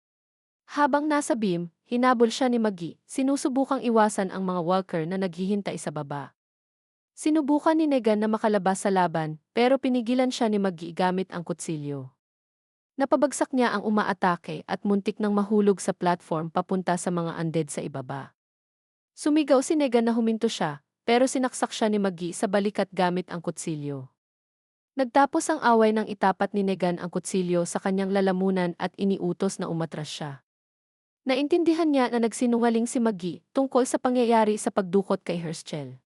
Habang nasa beam, hinabol siya ni Maggie, sinusubukang iwasan ang mga walker na naghihintay sa baba. Sinubukan ni Negan na makalabas sa laban, pero pinigilan siya ni Maggie gamit ang kutsilyo. Napabagsak niya ang umaatake at muntik nang mahulog sa platform papunta sa mga undead sa ibaba. Sumigaw si Negan na huminto siya, pero sinaksak siya ni Maggie sa balikat gamit ang kutsilyo. Nagtapos ang away nang itapat ni Negan ang kutsilyo sa kanyang lalamunan at iniutos na umatras siya. Naintindihan niya na nagsinungaling si Maggie tungkol sa pangyayari sa pagdukot kay Herschel.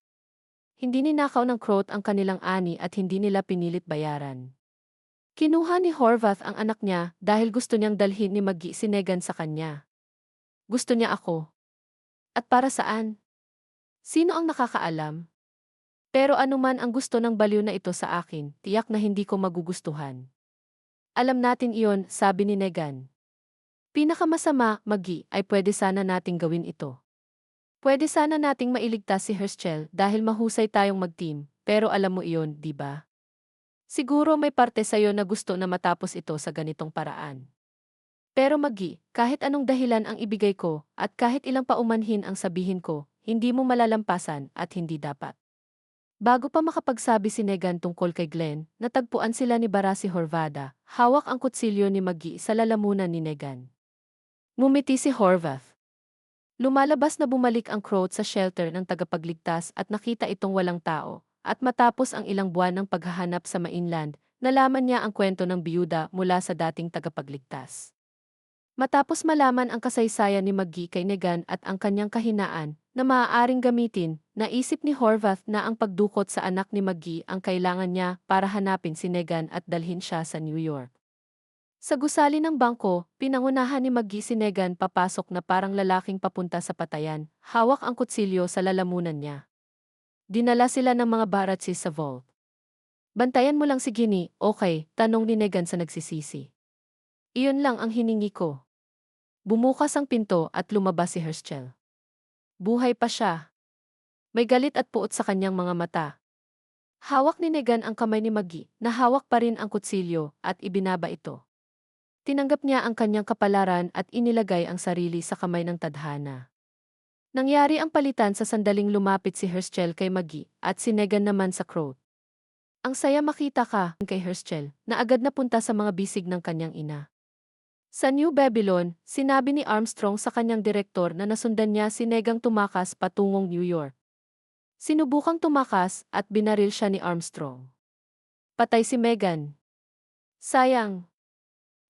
Hindi ninakaw ng Croat ang kanilang ani at hindi nila pinilit bayaran. Kinuha ni Horvath ang anak niya dahil gusto niyang dalhin ni Maggie si Negan sa kanya. Gusto niya ako. At para saan? Sino ang nakakaalam? Pero anuman ang gusto ng baliw na ito sa akin, tiyak na hindi ko magugustuhan. Alam natin iyon, sabi ni Negan. Pinakamasama, Maggie, ay pwede sana nating gawin ito. Pwede sana nating mailigtas si Herschel dahil mahusay tayong mag-team, pero alam mo iyon, di ba? Siguro may parte sa'yo na gusto na matapos ito sa ganitong paraan. Pero Maggie, kahit anong dahilan ang ibigay ko, at kahit ilang paumanhin ang sabihin ko, hindi mo malalampasan at hindi dapat. Bago pa makapagsabi si Negan tungkol kay Glenn, natagpuan sila ni Barasi Horvada, hawak ang kutsilyo ni Maggie sa lalamunan ni Negan. Ngumiti si Horvath. Lumalabas na bumalik ang Croat sa shelter ng tagapagligtas at nakita itong walang tao, at matapos ang ilang buwan ng paghahanap sa mainland, nalaman niya ang kwento ng biyuda mula sa dating tagapagligtas. Matapos malaman ang kasaysayan ni Maggie kay Negan at ang kanyang kahinaan na maaaring gamitin, naisip ni Horvath na ang pagdukot sa anak ni Maggie ang kailangan niya para hanapin si Negan at dalhin siya sa New York. Sa gusali ng bangko, pinangunahan ni Maggie si Negan papasok na parang lalaking papunta sa patayan, hawak ang kutsilyo sa lalamunan niya. Dinala sila ng mga baratsis sa vault. Bantayan mo lang si Ginny, okay, tanong ni Negan sa nagsisisi. Iyon lang ang hiningi ko. Bumukas ang pinto at lumabas si Herschel. Buhay pa siya. May galit at puot sa kanyang mga mata. Hawak ni Negan ang kamay ni Maggie, na hawak pa rin ang kutsilyo at ibinaba ito. Tinanggap niya ang kanyang kapalaran at inilagay ang sarili sa kamay ng tadhana. Nangyari ang palitan sa sandaling lumapit si Herschel kay Maggie at si Negan naman sa Croat. Ang saya makita ka kay Herschel na agad napunta sa mga bisig ng kanyang ina. Sa New Babylon, sinabi ni Armstrong sa kanyang direktor na nasundan niya si Negang tumakas patungong New York. Sinubukang tumakas at binaril siya ni Armstrong. Patay si Megan. Sayang.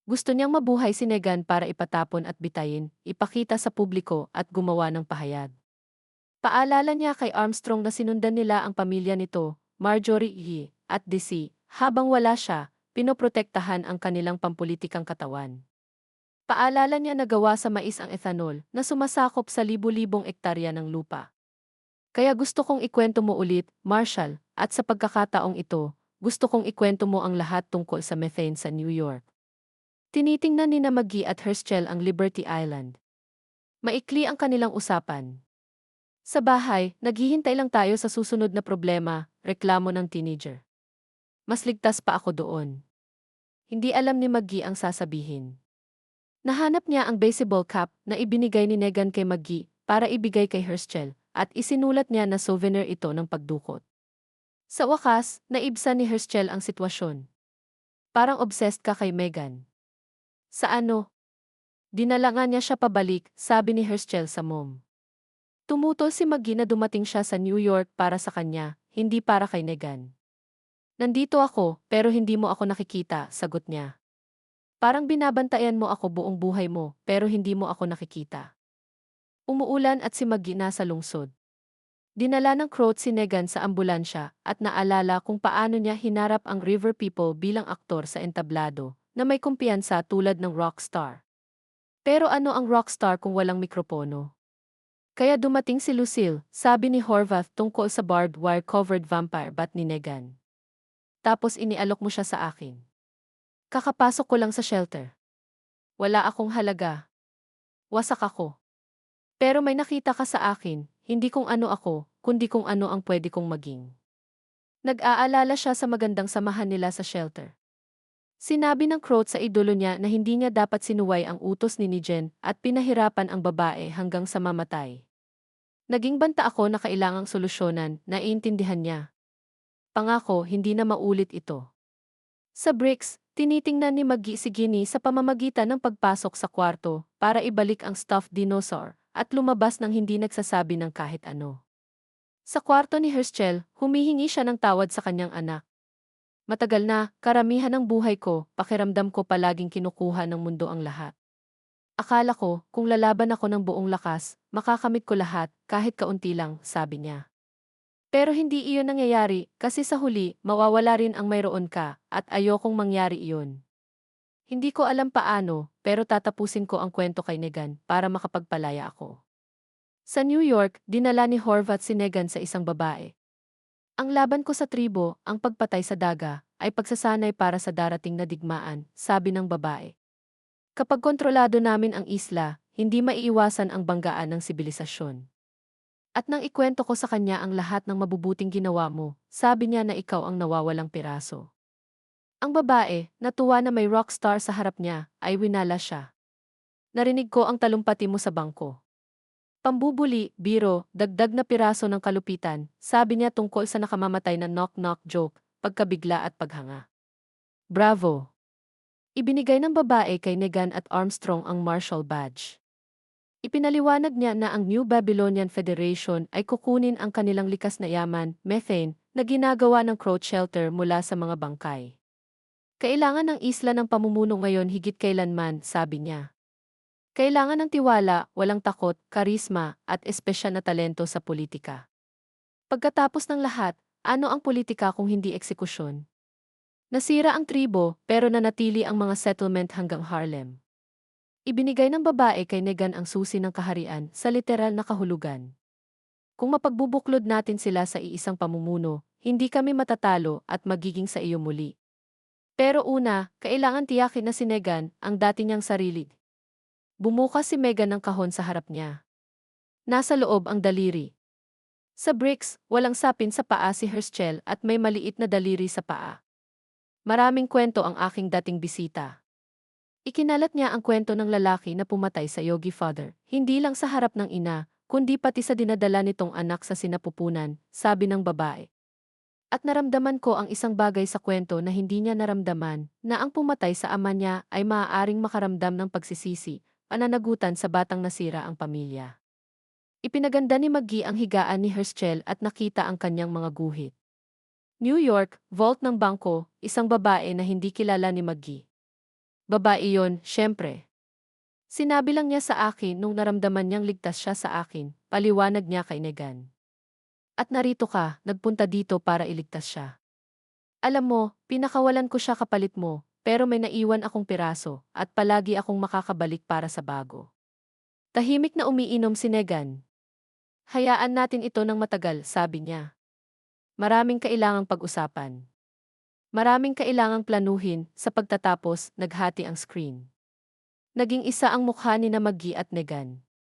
Gusto niyang mabuhay si Negan para ipatapon at bitayin, ipakita sa publiko at gumawa ng pahayag. Paalala niya kay Armstrong na sinundan nila ang pamilya nito, Marjorie E. at DC, habang wala siya, pinoprotektahan ang kanilang pampulitikang katawan. Paalala niya na gawa sa mais ang ethanol na sumasakop sa libu-libong ektarya ng lupa. Kaya gusto kong ikwento mo ulit, Marshall, at sa pagkakataong ito, gusto kong ikwento mo ang lahat tungkol sa methane sa New York. Tinitingnan ni na Maggie at Herschel ang Liberty Island. Maikli ang kanilang usapan. Sa bahay, naghihintay lang tayo sa susunod na problema, reklamo ng teenager. Mas ligtas pa ako doon. Hindi alam ni Maggie ang sasabihin. Nahanap niya ang baseball cap na ibinigay ni Negan kay Maggie para ibigay kay Herschel at isinulat niya na souvenir ito ng pagdukot. Sa wakas, naibsan ni Herschel ang sitwasyon. Parang obsessed ka kay Megan. Sa ano? Dinala nga niya siya pabalik, sabi ni Herschel sa mom. Tumutol si Maggie na dumating siya sa New York para sa kanya, hindi para kay Negan. Nandito ako, pero hindi mo ako nakikita, sagot niya. Parang binabantayan mo ako buong buhay mo, pero hindi mo ako nakikita. Umuulan at si Maggie nasa lungsod. Dinala ng Croat si Negan sa ambulansya at naalala kung paano niya hinarap ang River People bilang aktor sa entablado na may kumpiyansa tulad ng rockstar. Pero ano ang rockstar kung walang mikropono? Kaya dumating si Lucille, sabi ni Horvath tungkol sa barbed wire-covered vampire bat ni Negan. Tapos inialok mo siya sa akin. Kakapasok ko lang sa shelter. Wala akong halaga. Wasak ako. Pero may nakita ka sa akin, hindi kung ano ako, kundi kung ano ang pwede kong maging. Nag-aalala siya sa magandang samahan nila sa shelter. Sinabi ng Croat sa idolo niya na hindi niya dapat sinuway ang utos ni Jen at pinahirapan ang babae hanggang sa mamatay. Naging banta ako na kailangang solusyonan, naiintindihan niya. Pangako, hindi na maulit ito. Sa bricks, tinitingnan ni Maggie si Ginny sa pamamagitan ng pagpasok sa kwarto para ibalik ang stuffed dinosaur at lumabas nang hindi nagsasabi ng kahit ano. Sa kwarto ni Herschel, humihingi siya ng tawad sa kanyang anak. Matagal na, karamihan ng buhay ko, pakiramdam ko palaging kinukuha ng mundo ang lahat. Akala ko, kung lalaban ako ng buong lakas, makakamit ko lahat, kahit kaunti lang, sabi niya. Pero hindi iyon nangyayari, kasi sa huli, mawawala rin ang mayroon ka, at ayokong mangyari iyon. Hindi ko alam paano, pero tatapusin ko ang kwento kay Negan para makapagpalaya ako. Sa New York, dinala ni Horvath si Negan sa isang babae. Ang laban ko sa tribo, ang pagpatay sa daga, ay pagsasanay para sa darating na digmaan, sabi ng babae. Kapag kontrolado namin ang isla, hindi maiiwasan ang banggaan ng sibilisasyon. At nang ikwento ko sa kanya ang lahat ng mabubuting ginawa mo, sabi niya na ikaw ang nawawalang piraso. Ang babae, natuwa na may rockstar sa harap niya, ay winala siya. Narinig ko ang talumpati mo sa bangko. Pambubuli, biro, dagdag na piraso ng kalupitan, sabi niya tungkol sa nakamamatay na knock-knock joke, pagkabigla at paghanga. Bravo! Ibinigay ng babae kay Negan at Armstrong ang Marshall Badge. Ipinaliwanag niya na ang New Babylonian Federation ay kukunin ang kanilang likas na yaman, methane, na ginagawa ng Croat Shelter mula sa mga bangkay. Kailangan ng isla ng pamumuno ngayon higit kailanman, sabi niya. Kailangan ng tiwala, walang takot, karisma, at espesyal na talento sa politika. Pagkatapos ng lahat, ano ang politika kung hindi eksekusyon? Nasira ang tribo, pero nanatili ang mga settlement hanggang Harlem. Ibinigay ng babae kay Negan ang susi ng kaharian sa literal na kahulugan. Kung mapagbubuklod natin sila sa iisang pamumuno, hindi kami matatalo at magiging sa iyo muli. Pero una, kailangan tiyakin na si Negan ang dati niyang sarili. Bumukas si Megan ng kahon sa harap niya. Nasa loob ang daliri. Sa bricks, walang sapin sa paa si Herschel at may maliit na daliri sa paa. Maraming kwento ang aking dating bisita. Ikinalat niya ang kwento ng lalaki na pumatay sa Yogi Father, hindi lang sa harap ng ina, kundi pati sa dinadala nitong anak sa sinapupunan, sabi ng babae. At naramdaman ko ang isang bagay sa kwento na hindi niya naramdaman, na ang pumatay sa ama niya ay maaaring makaramdam ng pagsisisi, pananagutan sa batang nasira ang pamilya. Ipinaganda ni Maggie ang higaan ni Herschel at nakita ang kanyang mga guhit. New York, vault ng bangko, isang babae na hindi kilala ni Maggie. Babae yon, syempre. Sinabi lang niya sa akin nung naramdaman niyang ligtas siya sa akin, paliwanag niya kay Negan. At narito ka, nagpunta dito para iligtas siya. Alam mo, pinakawalan ko siya kapalit mo, pero may naiwan akong piraso, at palagi akong makakabalik para sa bago. Tahimik na umiinom si Negan. Hayaan natin ito ng matagal, sabi niya. Maraming kailangang pag-usapan. Maraming kailangang planuhin, sa pagtatapos, naghati ang screen. Naging isa ang mukha ni na Maggie at Negan.